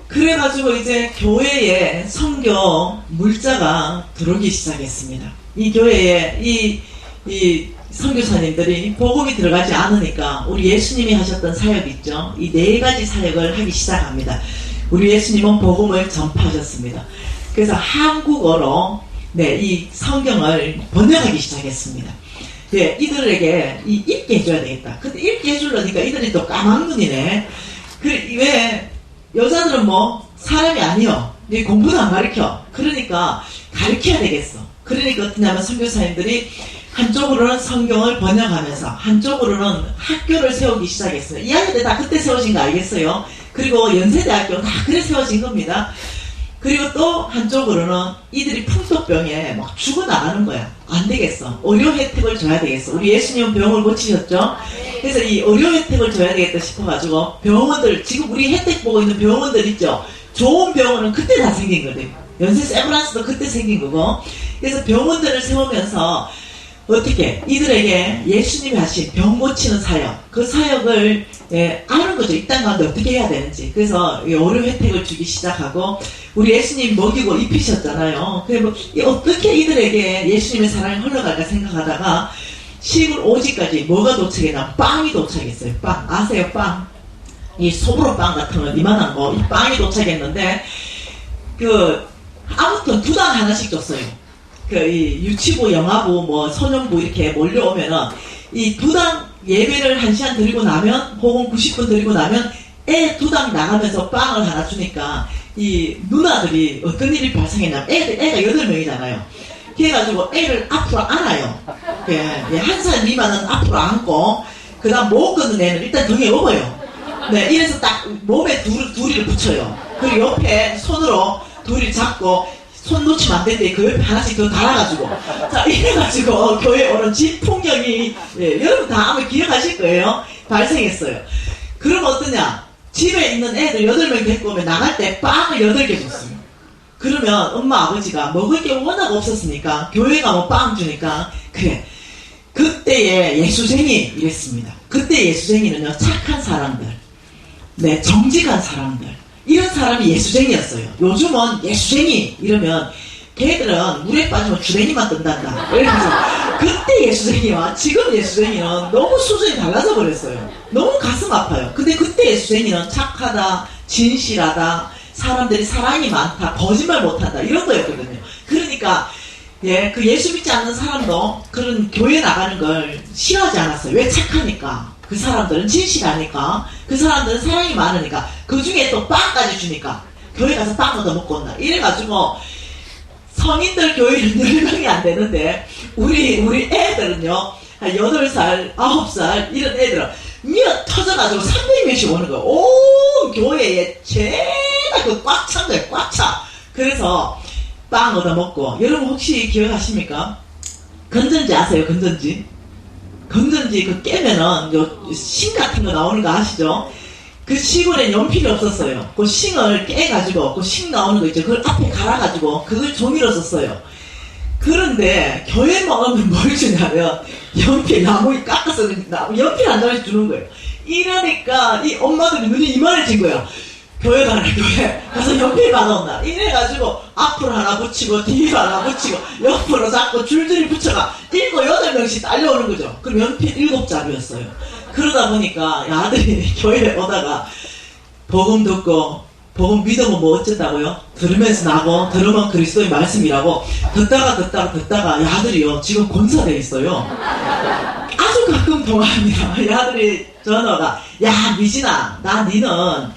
그래가지고 이제 교회에 선교 물자가 들어오기 시작했습니다. 이 교회에 이 선교사님들이 복음이 들어가지 않으니까 우리 예수님이 하셨던 사역 있죠? 이 4가지 사역을 하기 시작합니다. 우리 예수님은 복음을 전파하셨습니다. 그래서 한국어로 이 성경을 번역하기 시작했습니다. 이들에게 읽게 해줘야 되겠다. 근데 읽게 해주려니까 이들이 또 까막눈이네. 왜 여자들은 사람이 아니요. 네 공부도 안 가르쳐. 그러니까 가르쳐야 되겠어. 그러니까 어떠냐면 선교사님들이 한쪽으로는 성경을 번역하면서 한쪽으로는 학교를 세우기 시작했어요. 이 아이들 다 그때 세워진 거 알겠어요? 그리고 연세대학교 다 그래 세워진 겁니다. 그리고 또 한쪽으로는 이들이 풍토병에 막 죽어나가는 거야. 안 되겠어. 의료 혜택을 줘야 되겠어. 우리 예수님은 병을 고치셨죠? 그래서 이 의료 혜택을 줘야 되겠다 싶어가지고 병원들, 지금 우리 혜택 보고 있는 병원들 있죠? 좋은 병원은 그때 다 생긴 거거든. 연세 세브란스도 그때 생긴 거고. 그래서 병원들을 세우면서 어떻게 이들에게 예수님이 하신 병 고치는 사역, 그 사역을 아는 거죠. 이 땅 가운데 어떻게 해야 되는지. 그래서 의료 혜택을 주기 시작하고 우리 예수님 먹이고 입히셨잖아요. 그래서 어떻게 이들에게 예수님의 사랑이 흘러갈까 생각하다가 시골 오지까지 뭐가 도착했나? 빵이 도착했어요. 빵 아세요? 빵. 이 소보로 빵 같은 거 이만한 거, 이 빵이 도착했는데 아무튼 두당 하나씩 줬어요. 이 유치부, 영아부, 뭐 소년부 이렇게 몰려오면은 이 두당 예배를 1시간 드리고 나면 혹은 90분 드리고 나면 애 두당 나가면서 빵을 하나 주니까 이 누나들이 어떤 일이 발생했냐면 애가 8명이잖아요. 그래가지고 애를 앞으로 안아요. 예, 1살 미만은 앞으로 안고 그 다음 못 걷는 애는 일단 등에 업어요. 네, 이래서 딱 몸에 둘이를 붙여요. 그리고 옆에 손으로 둘이 잡고 손 놓치면 안 되는데 그 옆에 하나씩 더 달아가지고 자 이래가지고 교회 오는 집 풍경이 여러분 다 아마 기억하실 거예요. 발생했어요. 그럼 어떠냐, 집에 있는 애들 8명 데리고 오면 나갈 때 빵을 8개 줬어요. 그러면 엄마 아버지가 먹을 게 워낙 없었으니까 교회 가면 빵 주니까 그래, 그때의 예수쟁이 이랬습니다. 그때 예수쟁이는요, 착한 사람들, 네, 정직한 사람들, 이런 사람이 예수쟁이였어요. 요즘은 예수쟁이 이러면 걔들은 물에 빠지면 주댕이만 뜬단다. 그래서 그때 예수쟁이와 지금 예수쟁이는 너무 수준이 달라져 버렸어요. 너무 가슴 아파요. 근데 그때 예수쟁이는 착하다, 진실하다, 사람들이 사랑이 많다, 거짓말 못한다, 이런 거였거든요. 그러니까 그 예수 믿지 않는 사람도 그런 교회 나가는 걸 싫어하지 않았어요. 왜? 착하니까. 그 사람들은 진실하니까, 그 사람들은 사랑이 많으니까, 그 중에 또 빵까지 주니까 교회 가서 빵 얻어 먹고 온다. 이래가지고 성인들 교회는 10명이 안 되는데 우리 애들은요 한 8살, 9살 이런 애들은 미어 터져가지고 300명씩 오는 거예요. 온 교회에 죄다 꽉 찬 거예요. 꽉 차. 그래서 빵 얻어 먹고, 여러분 혹시 기억하십니까? 건전지 아세요? 건전지 그 깨면은 싱 같은 거 나오는 거 아시죠? 그 시골엔 연필이 없었어요. 그 싱을 깨가지고 그 싱 나오는 거 있죠. 그걸 앞에 갈아가지고 그걸 종이로 썼어요. 그런데 교회 먹으면 뭘 주냐면 연필, 나무 깎아서 연필 한 장씩 주는 거예요. 이러니까 이 엄마들이 눈이 이만해진 거예요. 교회 가라, 교회 가서 연필 받아온다. 이래가지고 앞으로 하나 붙이고 뒤로 하나 붙이고 옆으로 잡고 줄줄이 붙여가 7, 8명씩 딸려오는 거죠. 그럼 연필 7자루였어요. 그러다 보니까 아들이 교회에 오다가 복음 듣고, 복음 믿으면 뭐 어쨌다고요? 들으면서 나고, 들으면 그리스도의 말씀이라고 듣다가 아들이요 지금 권사돼 있어요. 아주 가끔 통화합니다. 이 아들이 전화가, 야 미진아, 니는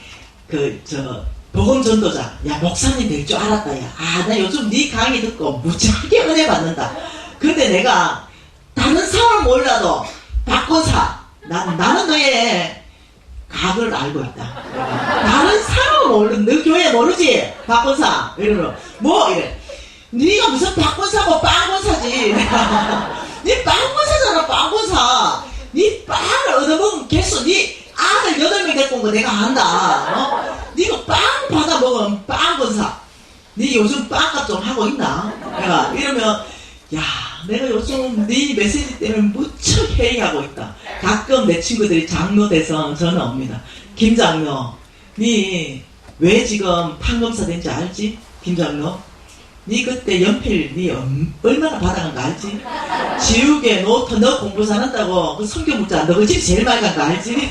복음 전도자, 야 목사님 될 줄 알았다. 야, 나 요즘 네 강의 듣고 무지하게 은혜 받는다. 근데 내가 다른 사람 몰라도 박권사, 나는 너의 각을 알고 있다. 다른 사람은 모르는, 너 교회 모르지? 박권사 이러면 뭐 이래, 네가 무슨 박권사고 빵권사지. 네 빵권사잖아. 빵권사. 네 빵을 얻어먹으면 개수, 네 아들 8명 데리고 온 거 내가 안다. 니가 빵 받아 먹으면 빵 권사. 니 요즘 빵값 좀 하고 있나? 내가 이러면, 야, 내가 요즘 네 메시지 때문에 무척 회의하고 있다. 가끔 내 친구들이 장로 돼서 전화 옵니다. 김 장로, 니 왜 지금 판검사 된지 알지? 김 장로? 니 그때 연필 니 얼마나 받아간 거 알지? 지우개, 노트, 너 공부 잘한다고 그 성경 묻자 너 그 집 제일 많이 간 거 알지?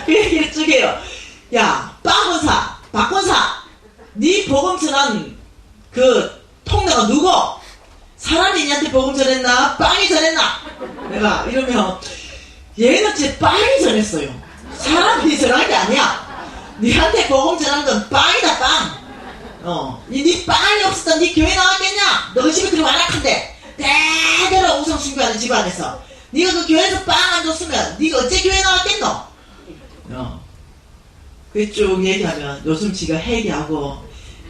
그 얘기를 쭉해요. 야, 빵권사, 박권사, 니 복음 전한 그 통로가 누구? 사람이 니한테 복음 전했나? 빵이 전했나? 내가 이러면 얘는 제 빵이 전했어요. 사람이 전한 게 아니야. 니한테 복음 전한 건 빵이다, 빵. 니 빵이 없었던 니 교회 나왔겠냐? 너 집에 그리 완악한데 대대로 우상 숭배하는 집안에서 니가 그 교회에서 빵 안 줬으면 니가 어째 교회 나왔겠노? 그 쭉 얘기하면 요즘 지가 회개하고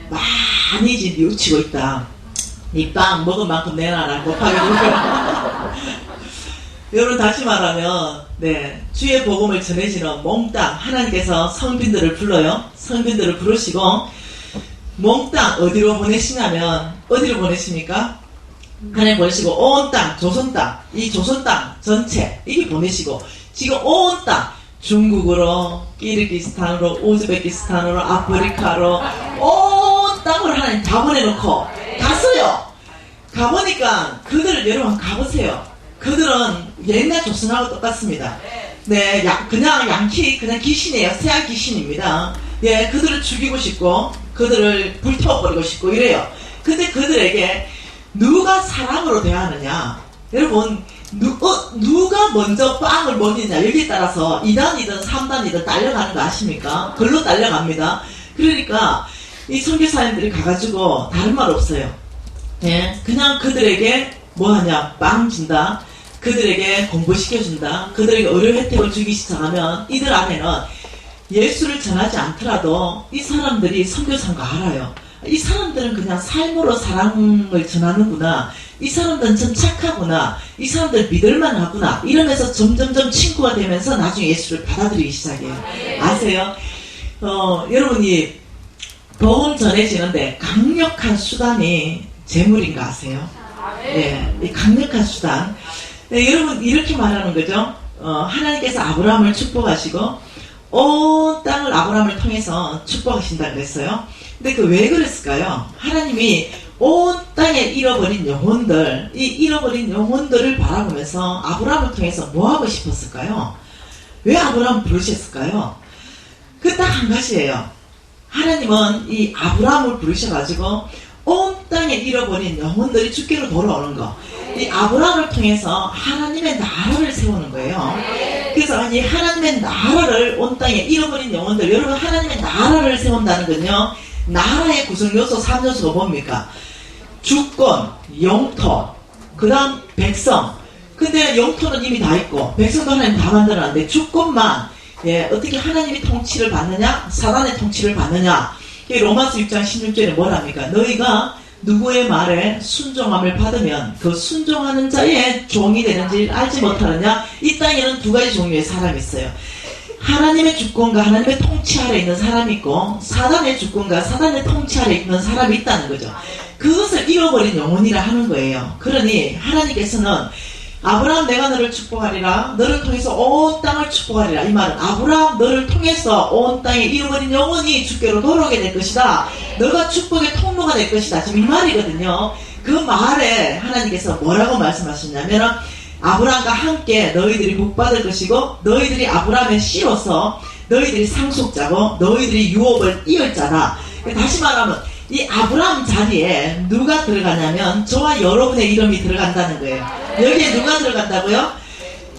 많이 지금 뉘우치고 있다. 니 빵 먹은 만큼 내놔라 곱하기 여러분 다시 말하면 주의 복음을 전해지는 몽땅 하나님께서 성빈들을 불러요. 성빈들을 부르시고 몽땅 어디로 보내시냐면 어디로 보내십니까? 하나님 보내시고 온 땅 조선 땅 이 조선 땅 전체 이게 보내시고 지금 온 땅 중국으로 키르기스탄으로 우즈베키스탄으로 아프리카로 온 땅을 하나님 다 보내놓고 갔어요. 가보니까 그들을 여러분 가보세요. 그들은 옛날 조선하고 똑같습니다. 그냥 양키 그냥 귀신이에요. 새알 귀신입니다. 그들을 죽이고 싶고 그들을 불태워버리고 싶고 이래요. 근데 그들에게 누가 사랑으로 대하느냐? 여러분 누가 먼저 빵을 먹이느냐 여기에 따라서 2단이든 3단이든 딸려가는 거 아십니까? 글로 딸려갑니다. 그러니까 이 선교사님들이 가가지고 다른 말 없어요. 그냥 그들에게 뭐하냐? 빵 준다. 그들에게 공부시켜준다. 그들에게 의료 혜택을 주기 시작하면 이들 안에는 예수를 전하지 않더라도 이 사람들이 선교사인 거 알아요. 이 사람들은 그냥 삶으로 사랑을 전하는구나. 이 사람들은 참 착하구나. 이 사람들 믿을만 하구나. 이러면서 점점점 친구가 되면서 나중에 예수를 받아들이기 시작해요. 아세요? 여러분이 복음 전해지는데 강력한 수단이 재물인 거 아세요? 이 강력한 수단. 여러분 이렇게 말하는 거죠. 하나님께서 아브라함을 축복하시고 온 땅을 아브라함을 통해서 축복하신다 그랬어요. 근데 왜 그랬을까요? 하나님이 온 땅에 잃어버린 영혼들, 이 잃어버린 영혼들을 바라보면서 아브라함을 통해서 뭐 하고 싶었을까요? 왜 아브라함을 부르셨을까요? 그 딱 한 가지예요. 하나님은 이 아브라함을 부르셔가지고 온 땅에 잃어버린 영혼들이 주께로 돌아오는 거. 이 아브라함을 통해서 하나님의 나라를 세우는 거예요. 그래서 이 하나님의 나라를 온 땅에 잃어버린 영혼들, 여러분 하나님의 나라를 세운다는 건요. 나라의 구성요소 3요소가 뭡니까? 주권, 영토, 그 다음 백성. 근데 영토는 이미 다 있고 백성도 하나님 다 만들어놨는데 주권만 어떻게 하나님이 통치를 받느냐? 사단의 통치를 받느냐? 로마서 6장 16절에 뭐랍니까? 너희가 누구의 말에 순종함을 받으면 그 순종하는 자의 종이 되는지 알지 못하느냐? 이 땅에는 두 가지 종류의 사람이 있어요. 하나님의 주권과 하나님의 통치 아래 있는 사람이 있고 사단의 주권과 사단의 통치 아래 있는 사람이 있다는 거죠. 그것을 잃어버린 영혼이라 하는 거예요. 그러니 하나님께서는 아브라함 내가 너를 축복하리라. 너를 통해서 온 땅을 축복하리라. 이 말은 아브라함 너를 통해서 온 땅에 잃어버린 영혼이 주께로 돌아오게 될 것이다. 너가 축복의 통로가 될 것이다. 지금 이 말이거든요. 그 말에 하나님께서 뭐라고 말씀하셨냐면 아브라함과 함께 너희들이 복받을 것이고 너희들이 아브라함의 씨로서 너희들이 상속자고 너희들이 유업을 이을 자다. 다시 말하면 이 아브라함 자리에 누가 들어가냐면 저와 여러분의 이름이 들어간다는 거예요. 여기에 누가 들어간다고요?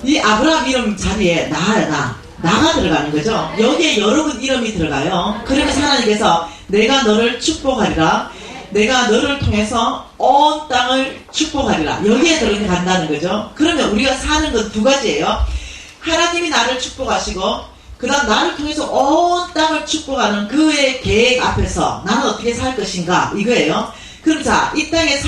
이 아브라함 이름 자리에 나가 들어가는 거죠. 여기에 여러분 이름이 들어가요. 그러면서 하나님께서 내가 너를 축복하리라. 내가 너를 통해서 온 땅을 축복하리라. 여기에 들어간다는 거죠. 그러면 우리가 사는 건 두 가지예요. 하나님이 나를 축복하시고 그 다음 나를 통해서 온 땅을 축복하는 그의 계획 앞에서 나는 어떻게 살 것인가 이거예요. 그럼 자, 이 땅의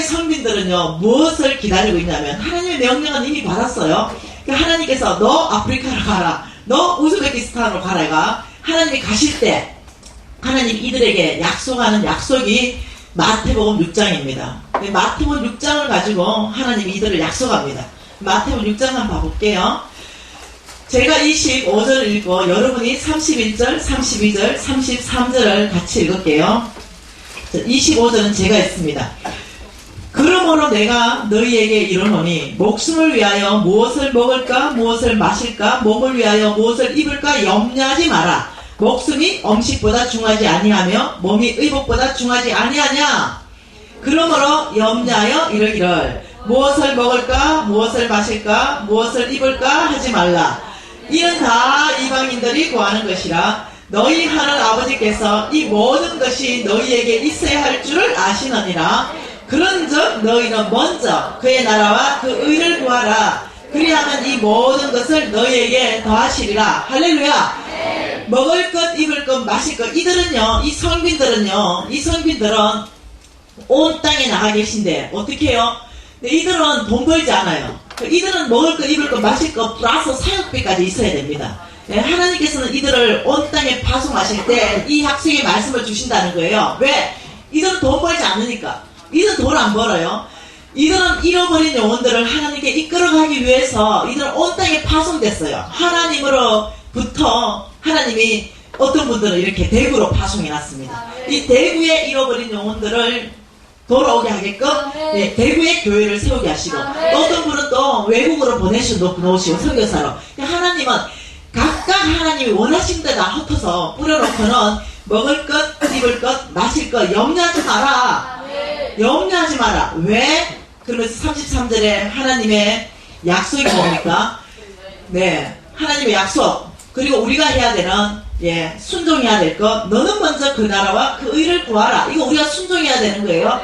성민들은요 무엇을 기다리고 있냐면 하나님의 명령은 이미 받았어요. 하나님께서 너 아프리카로 가라, 너 우즈베키스탄으로 가라가 하나님이 가실 때 하나님 이들에게 약속하는 약속이 마태복음 6장입니다. 마태복음 6장을 가지고 하나님이 이들을 약속합니다. 마태복음 6장 한번 봐볼게요. 제가 25절을 읽고 여러분이 31절, 32절, 33절을 같이 읽을게요. 25절은 제가 읽습니다. 그러므로 내가 너희에게 이르노니 목숨을 위하여 무엇을 먹을까 무엇을 마실까 몸을 위하여 무엇을 입을까 염려하지 마라. 목숨이 음식보다 중하지 아니하며 몸이 의복보다 중하지 아니하냐. 그러므로 염려하여 이르기를 무엇을 먹을까 무엇을 마실까 무엇을 입을까 하지 말라. 이는 다 이방인들이 구하는 것이라. 너희 하늘 아버지께서 이 모든 것이 너희에게 있어야 할 줄을 아시느니라. 그런즉 너희는 먼저 그의 나라와 그 의를 구하라. 그리하면 이 모든 것을 너희에게 더하시리라. 할렐루야. 먹을 것, 입을 것, 마실 것. 이들은요, 이 성빈들은 온 땅에 나가 계신데 어떻게 해요? 이들은 돈 벌지 않아요. 이들은 먹을 것, 입을 것, 마실 것 플러스 사역비까지 있어야 됩니다. 하나님께서는 이들을 온 땅에 파송하실 때 이 약속의 말씀을 주신다는 거예요. 왜? 이들은 돈 벌지 않으니까. 이들은 돈 안 벌어요. 이들은 잃어버린 영혼들을 하나님께 이끌어가기 위해서 이들은 온 땅에 파송됐어요. 하나님으로부터 하나님이 어떤 분들은 이렇게 대구로 파송해놨습니다. 이 대구에 잃어버린 영혼들을 돌아오게 하게끔 대구의 교회를 세우게 하시고, 어떤 분은 또 외국으로 놓으시고 선교사로. 하나님은 각각 하나님이 원하신 데다 흩어서 뿌려놓고는 먹을 것, 입을 것, 마실 것 염려하지 마라. 염려하지 마라. 왜? 그러면서 33절에 하나님의 약속이 뭡니까? 네, 하나님의 약속. 그리고 우리가 해야 되는 순종해야 될 것. 너는 먼저 그 나라와 그 의를 구하라. 이거 우리가 순종해야 되는 거예요.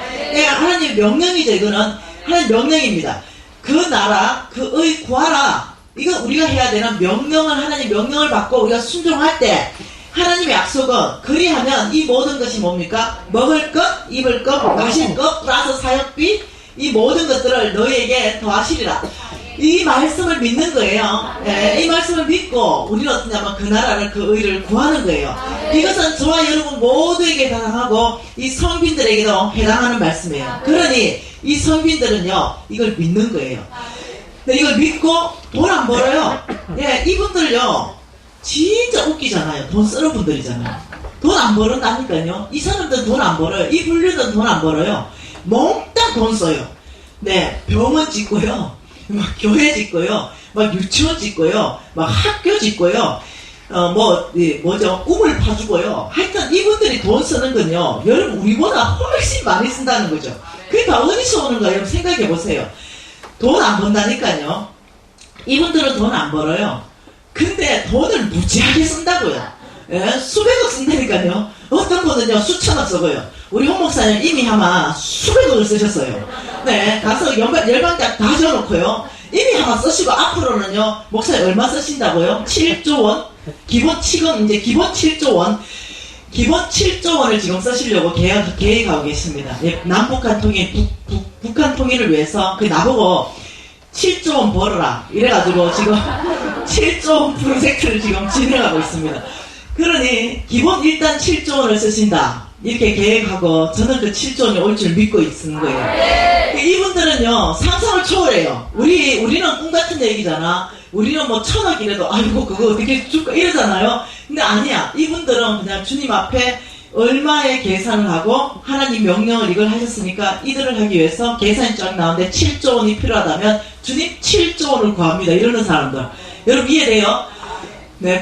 하나님의 명령이죠. 이거는 하나님의 명령입니다. 그 나라, 그 의 구하라. 이거 우리가 해야 되는 명령을, 하나님의 명령을 받고 우리가 순종할 때 하나님의 약속은, 그리하면 이 모든 것이 뭡니까? 먹을 것, 입을 것, 마실 것, 플러스 사역비, 이 모든 것들을 너희에게 더하시리라. 이 말씀을 믿는 거예요. 이 말씀을 믿고 우리는 어떠냐면 그 나라를, 그 의를 구하는 거예요. 이것은 저와 여러분 모두에게 해당하고 이 성빈들에게도 해당하는 말씀이에요. 그러니 이 성빈들은요, 이걸 믿는 거예요. 근데 이걸 믿고 돈 안 벌어요. 이분들요 진짜 웃기잖아요. 돈 쓰는 분들이잖아요. 돈 안 벌은다니까요. 이 사람들은 돈 안 벌어요. 이 분류는 돈 안 벌어요. 몽땅 돈 써요. 병원 짓고요, 막 교회 짓고요, 막 유치원 짓고요, 막 학교 짓고요, 꿈을 파주고요. 하여튼 이분들이 돈 쓰는 건요, 여러분 우리보다 훨씬 많이 쓴다는 거죠. 그게 다 어디서 오는 거예요? 여러분 생각해 보세요. 돈 안 번다니까요. 이분들은 돈 안 벌어요. 근데 돈을 무지하게 쓴다고요. 수백억 쓴다니까요. 어떤 분은요 수천억 써고요. 우리 홍 목사님 이미 아마 수백억을 쓰셨어요. 가서 열방대학 다 지어놓고요, 이미 아마 쓰시고, 앞으로는요 목사님 얼마 쓰신다고요? 7조 원? 기본 7조 원, 기본 7조 원을 지금 쓰시려고 계획하고 계십니다. 남북한 통일, 북한 통일을 위해서 나보고 7조 원 벌어라 이래가지고 지금 7조 원 프로젝트를 지금 진행하고 있습니다. 그러니 기본 일단 7조 원을 쓰신다 이렇게 계획하고, 저는 그 7조 원이 올 줄 믿고 있는 거예요. 이분들은요 상상을 초월해요. 우리는 꿈 같은 얘기잖아. 우리는 뭐 1,000억이라도 아이고 그거 어떻게 줄까 이러잖아요. 근데 아니야. 이분들은 그냥 주님 앞에 얼마의 계산을 하고, 하나님 명령을 이걸 하셨으니까 이들을 하기 위해서 계산이 쫙 나오는데 7조 원이 필요하다면 주님 7조 원을 구합니다 이러는 사람들. 여러분 이해돼요?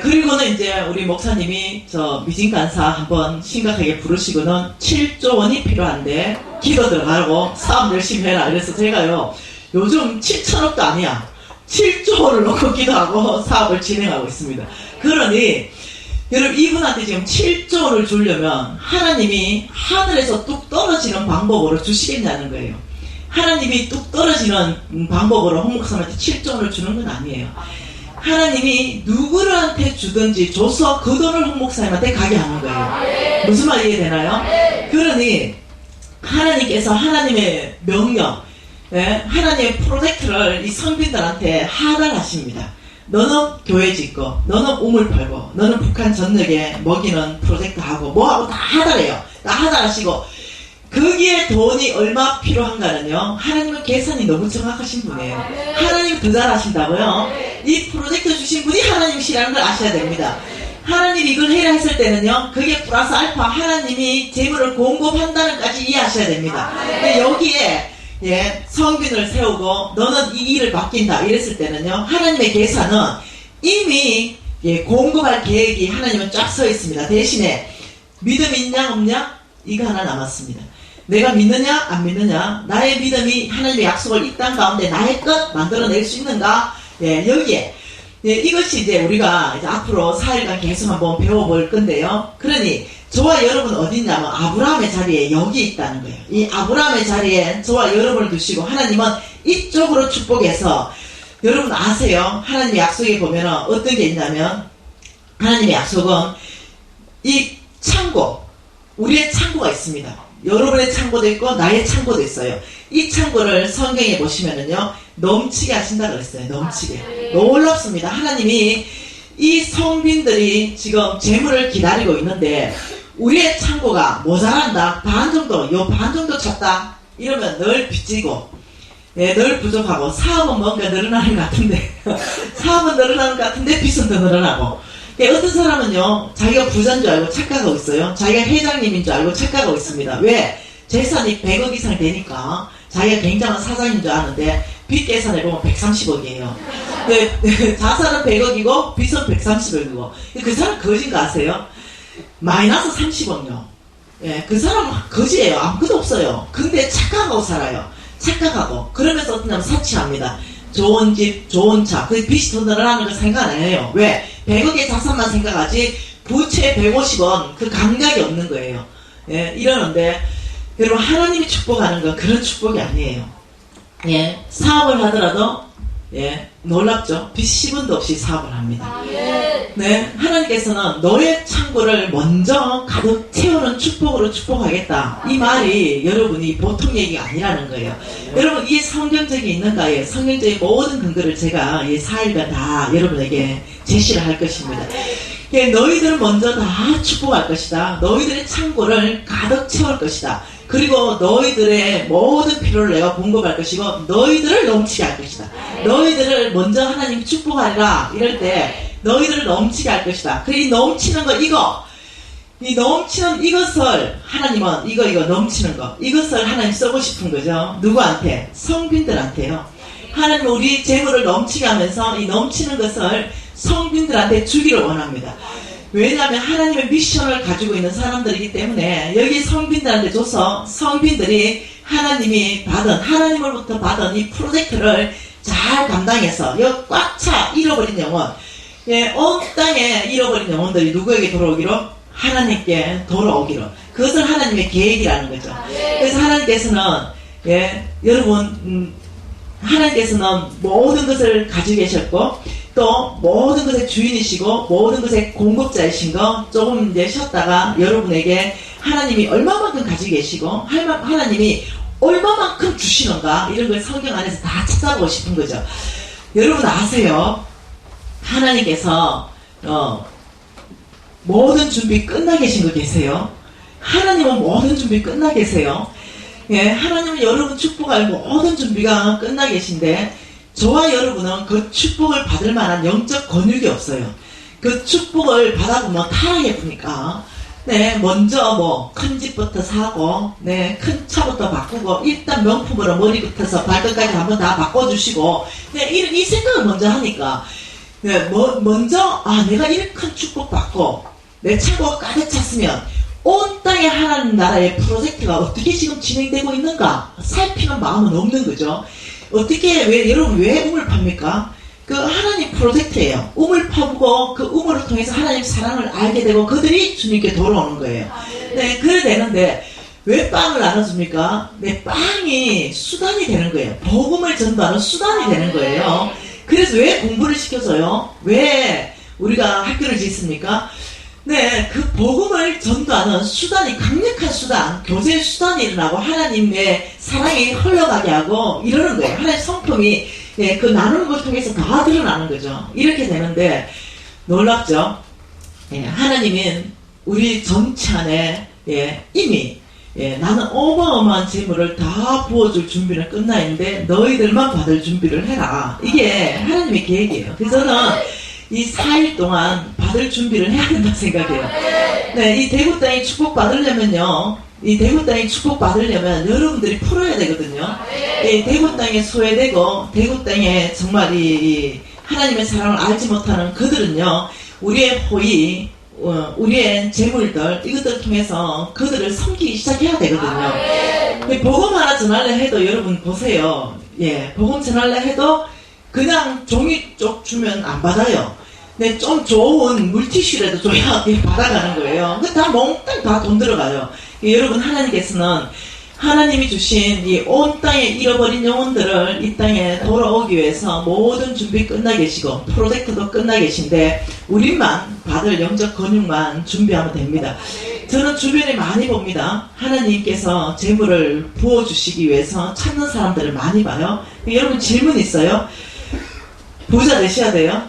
그리고는 이제 우리 목사님이 저 미진간사 한번 심각하게 부르시고는 7조 원이 필요한데 기도 들어가고 사업 열심히 해라. 그래서 제가요 요즘 7천억도 아니야, 7조 원을 놓고 기도하고 사업을 진행하고 있습니다. 그러니 여러분 이분한테 지금 7조 원을 주려면 하나님이 하늘에서 뚝 떨어지는 방법으로 주시겠냐는 거예요. 하나님이 뚝 떨어지는 방법으로 홍 목사님한테 7조 원을 주는 건 아니에요. 하나님이 누구한테 주든지 줘서 그 돈을 홍 목사님한테 가게 하는 거예요. 무슨 말 이해되나요? 그러니 하나님께서 하나님의 명령, 하나님의 프로젝트를 이 성빈들한테 하달하십니다. 너는 교회 짓고, 너는 우물 팔고, 너는 북한 전역에 먹이는 프로젝트 하고, 뭐하고 다 하달해요. 다 하달하시고, 거기에 돈이 얼마 필요한가는요, 하나님은 계산이 너무 정확하신 분이에요. 하나님이 더 잘하신다고요. 이 프로젝트 주신 분이 하나님이시라는 걸 아셔야 됩니다. 하나님이 이걸 해라 했을 때는요, 그게 플러스 알파 하나님이 재물을 공급한다는 까지 이해하셔야 됩니다. 근데 여기에 성빈을 세우고 너는 이 일을 맡긴다 이랬을 때는요, 하나님의 계산은 이미 공급할 계획이 하나님은 쫙 서 있습니다. 대신에 믿음이 있냐 없냐 이거 하나 남았습니다. 내가 믿느냐 안 믿느냐, 나의 믿음이 하나님의 약속을 이 땅 가운데 나의 것 만들어낼 수 있는가, 여기에 예, 이것이 이제 우리가 이제 앞으로 4일간 계속 한번 배워볼 건데요. 그러니 저와 여러분 어디 있냐면 아브라함의 자리에 여기 있다는 거예요. 이 아브라함의 자리에 저와 여러분을 두시고 하나님은 이쪽으로 축복해서 여러분 아세요? 하나님의 약속에 보면은 어떤 게 있냐면 하나님의 약속은 이 창고, 우리의 창고가 있습니다. 여러분의 창고도 있고 나의 창고도 있어요. 이 창고를 성경에 보시면은요 넘치게 하신다 그랬어요. 넘치게. 놀랍습니다. 하나님이 이 성빈들이 지금 재물을 기다리고 있는데 우리의 창고가 모자란다. 반 정도, 요 반 정도 찼다. 이러면 늘 빚지고 예, 늘 부족하고 사업은 뭔가 늘어나는 것 같은데 사업은 늘어나는 것 같은데 빚은 더 늘어나고 어떤 사람은요 자기가 부자인 줄 알고 착각하고 있어요. 자기가 회장님인 줄 알고 착각하고 있습니다. 왜? 재산이 100억 이상 되니까 자기가 굉장한 사장인 줄 아는데 빚 계산해보면 130억이에요. 자산은 100억이고 빚은 130억이고 그 사람 거진 거 아세요? 마이너스 30억요. 예, 그 사람은 거지예요. 아무것도 없어요. 근데 착각하고 살아요. 착각하고 그러면서 어떠냐면 사치합니다. 좋은 집, 좋은 차, 그 빚이 더 늘어나는 걸 생각 안 해요. 왜? 100억의 자산만 생각하지 부채 150원 그 감각이 없는 거예요. 예, 이러는데 여러분 하나님이 축복하는 건 그런 축복이 아니에요. 예, 사업을 하더라도 예, 놀랍죠? 빚 10원도 없이 사업을 합니다. 네, 하나님께서는 너의 창고를 먼저 가득 채우는 축복으로 축복하겠다. 이 말이 여러분이 보통 얘기가 아니라는 거예요. 여러분 이 성경책이 있는가에 성경적인 모든 근거를 제가 이 4일간 다 여러분에게 제시를 할 것입니다. 예, 너희들은 먼저 다 축복할 것이다. 너희들의 창고를 가득 채울 것이다. 그리고 너희들의 모든 필요를 내가 공급할 것이고 너희들을 넘치게 할 것이다. 너희들을 먼저 하나님 축복하리라 이럴 때 너희들을 넘치게 할 것이다. 그 이 넘치는 거 이 넘치는 이것을 하나님은 이거 넘치는 거 이것을 하나님 쓰고 싶은 거죠. 누구한테? 성빈들한테요. 하나님 우리 재물을 넘치게 하면서 이 넘치는 것을 성빈들한테 주기를 원합니다. 왜냐하면 하나님의 미션을 가지고 있는 사람들이기 때문에 여기 성빈들한테 줘서 성빈들이 하나님이 하나님으로부터 받은 이 프로젝트를 잘 감당해서 꽉 차 잃어버린 영혼, 예, 온 땅에 잃어버린 영혼들이 누구에게 돌아오기로? 하나님께 돌아오기로. 그것은 하나님의 계획이라는 거죠. 그래서 하나님께서는 예, 여러분 하나님께서는 모든 것을 가지고 계셨고 또 모든 것의 주인이시고 모든 것의 공급자이신 거 조금 이제 쉬었다가 여러분에게 하나님이 얼마만큼 가지고 계시고 하나님이 얼마만큼 주시는가 이런 걸 성경 안에서 다 찾아보고 싶은 거죠. 여러분 아세요? 하나님께서 모든 준비 끝나 계신 거 계세요? 하나님은 모든 준비 끝나 계세요. 예, 하나님은 여러분 축복할 모든 준비가 끝나 계신데 저와 여러분은 그 축복을 받을 만한 영적 권육이 없어요. 그 축복을 받아보면 타락해보니까 네, 먼저 큰 집부터 사고 네, 큰 차부터 바꾸고 일단 명품으로 머리부터서 발끝까지 한번 다 바꿔주시고 네, 이 생각을 먼저 하니까 네, 먼저 내가 이렇게 큰 축복 받고 내 창고가 가득 찼으면 온 땅의 하나님 나라의 프로젝트가 어떻게 지금 진행되고 있는가 살피는 마음은 없는 거죠. 어떻게 여러분 왜 우물 팝니까? 그 하나님 프로젝트예요. 우물 파고 그 우물을 통해서 하나님 사랑을 알게 되고 그들이 주님께 돌아오는 거예요. 네, 그래 되는데 왜 빵을 나눠줍니까? 네, 빵이 수단이 되는 거예요. 복음을 전도하는 수단이 되는 거예요. 그래서 왜 공부를 시켜줘요? 왜 우리가 학교를 짓습니까? 네, 그 복음을 전도하는 수단이 강력한 수단, 교제의 수단이 일어나고 하나님의 사랑이 흘러가게 하고 이러는 거예요. 하나님의 성품이 네, 그 나누는 걸 통해서 다 드러나는 거죠. 이렇게 되는데 놀랍죠? 예, 하나님은 우리 전체 안에 예, 이미 나는 어마어마한 재물을 다 부어줄 준비는 끝나 있는데 너희들만 받을 준비를 해라. 이게 하나님의 계획이에요. 그래서 저는 이 4일 동안 받을 준비를 해야 된다 생각해요. 네, 이 대구 땅이 축복받으려면요. 이 대구 땅이 축복받으려면 여러분들이 풀어야 되거든요. 이 대구 땅에 소외되고 대구 땅에 정말 이 하나님의 사랑을 알지 못하는 그들은요. 우리의 호의, 우리의 재물들 이것들을 통해서 그들을 섬기기 시작해야 되거든요. 복음 하나 전할래 해도 여러분 보세요. 예, 복음 전할래 해도 그냥 종이 쪽 주면 안 받아요. 근데 좀 좋은 물티슈라도 줘야 받아가는 거예요. 그 다 몽땅 다 돈 들어가요. 여러분, 하나님께서는 하나님이 주신 이 온 땅에 잃어버린 영혼들을 이 땅에 돌아오기 위해서 모든 준비 끝나 계시고 프로젝트도 끝나 계신데 우리만 받을 영적 권육만 준비하면 됩니다. 저는 주변에 많이 봅니다. 하나님께서 재물을 부어주시기 위해서 찾는 사람들을 많이 봐요. 여러분, 질문 있어요? 부자 되셔야 돼요?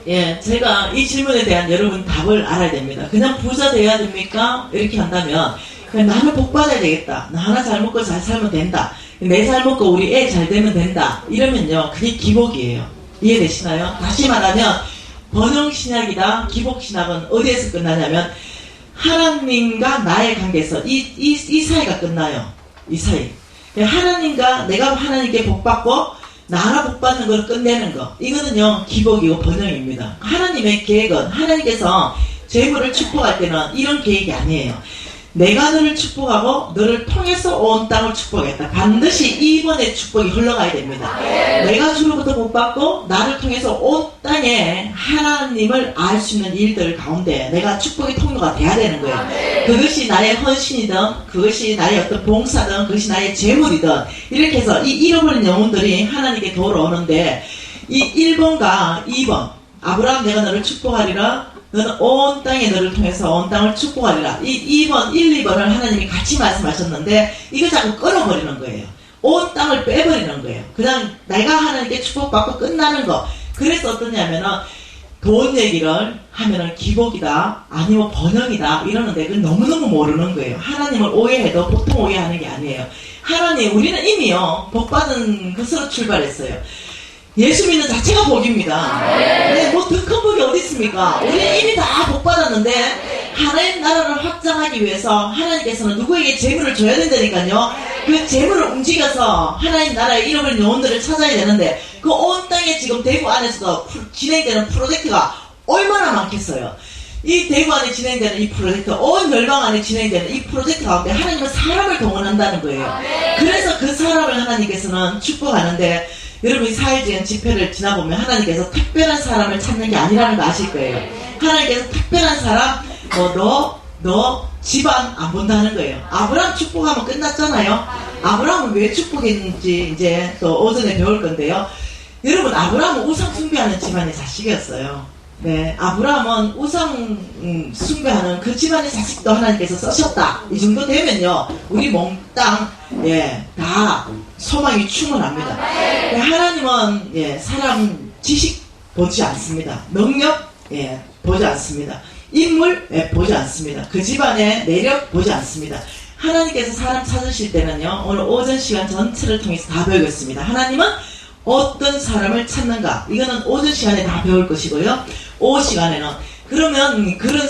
예, 제가 이 질문에 대한 여러분 답을 알아야 됩니다. 그냥 부자 돼야 됩니까? 이렇게 한다면 그냥 나는 복 받아야 되겠다. 나 하나 잘 먹고 잘 살면 된다. 내 잘 먹고 우리 애 잘 되면 된다. 이러면요, 그게 기복이에요. 이해되시나요? 다시 말하면 번영신약이다 기복신약은 어디에서 끝나냐면 하나님과 나의 관계에서 이 사이가 끝나요. 이 사이. 하나님과 내가 하나님께 복 받고 나라 복 받는 걸 끝내는 거. 이거는요, 기복이고 번영입니다. 하나님의 계획은 하나님께서 재물을 축복할 때는 이런 계획이 아니에요. 내가 너를 축복하고 너를 통해서 온 땅을 축복했다. 반드시 이번의 축복이 흘러가야 됩니다. 내가 주로부터 복 받고 나를 통해서 온 땅에 하나님을 알 수 있는 일들 가운데 내가 축복의 통로가 돼야 되는 거예요. 그것이 나의 헌신이든 그것이 나의 어떤 봉사든 그것이 나의 재물이든 이렇게 해서 이 잃어버린 영혼들이 하나님께 돌아오는데 이 1번과 2번 아브라함 내가 너를 축복하리라 너는 온 땅에 너를 통해서 온 땅을 축복하리라. 이 2번, 1, 2번을 하나님이 같이 말씀하셨는데 이거 자꾸 끊어버리는 거예요. 온 땅을 빼버리는 거예요. 그냥 내가 하나님께 축복받고 끝나는 거. 그래서 어떠냐면은 돈 얘기를 하면은 기복이다 아니면 번영이다 이러는데 그건 너무너무 모르는 거예요. 하나님을 오해해도 보통 오해하는 게 아니에요. 하나님, 우리는 이미요 복받은 것으로 출발했어요. 예수 믿는 자체가 복입니다. 네, 뭐 더 큰 복이 어디 있습니까? 우리는 이미 다 복 받았는데 하나님 나라를 확장하기 위해서 하나님께서는 누구에게 재물을 줘야 된다니까요. 그 재물을 움직여서 하나님 나라의 잃어버린 영혼들을 찾아야 되는데 그 온 땅에 지금 대구 안에서도 진행되는 프로젝트가 얼마나 많겠어요. 이 대구 안에 진행되는 이 프로젝트, 온 열방 안에 진행되는 이 프로젝트 가운데 하나님은 사람을 동원한다는 거예요. 그래서 그 사람을 하나님께서는 축복하는데 여러분, 이 사회적인 집회를 지나보면 하나님께서 특별한 사람을 찾는 게 아니라는 거 아실 거예요. 하나님께서 특별한 사람, 너 집안 안 본다는 거예요. 아브라함 축복하면 끝났잖아요. 아브라함은 왜 축복했는지 이제 또 오전에 배울 건데요. 여러분, 아브라함은 우상 숭배하는 집안의 자식이었어요. 네, 아브라함은 우상 숭배하는 그 집안의 자식도 하나님께서 쓰셨다. 이 정도 되면요, 우리 몽땅 다 소망이 충분합니다. 하나님은 사람 지식 보지 않습니다. 능력 보지 않습니다. 인물 보지 않습니다. 그 집안의 내력 보지 않습니다. 하나님께서 사람 찾으실 때는요, 오늘 오전 시간 전체를 통해서 다 배우겠습니다. 하나님은 어떤 사람을 찾는가, 이거는 오전 시간에 다 배울 것이고요. 오후 시간에는 그러면 그런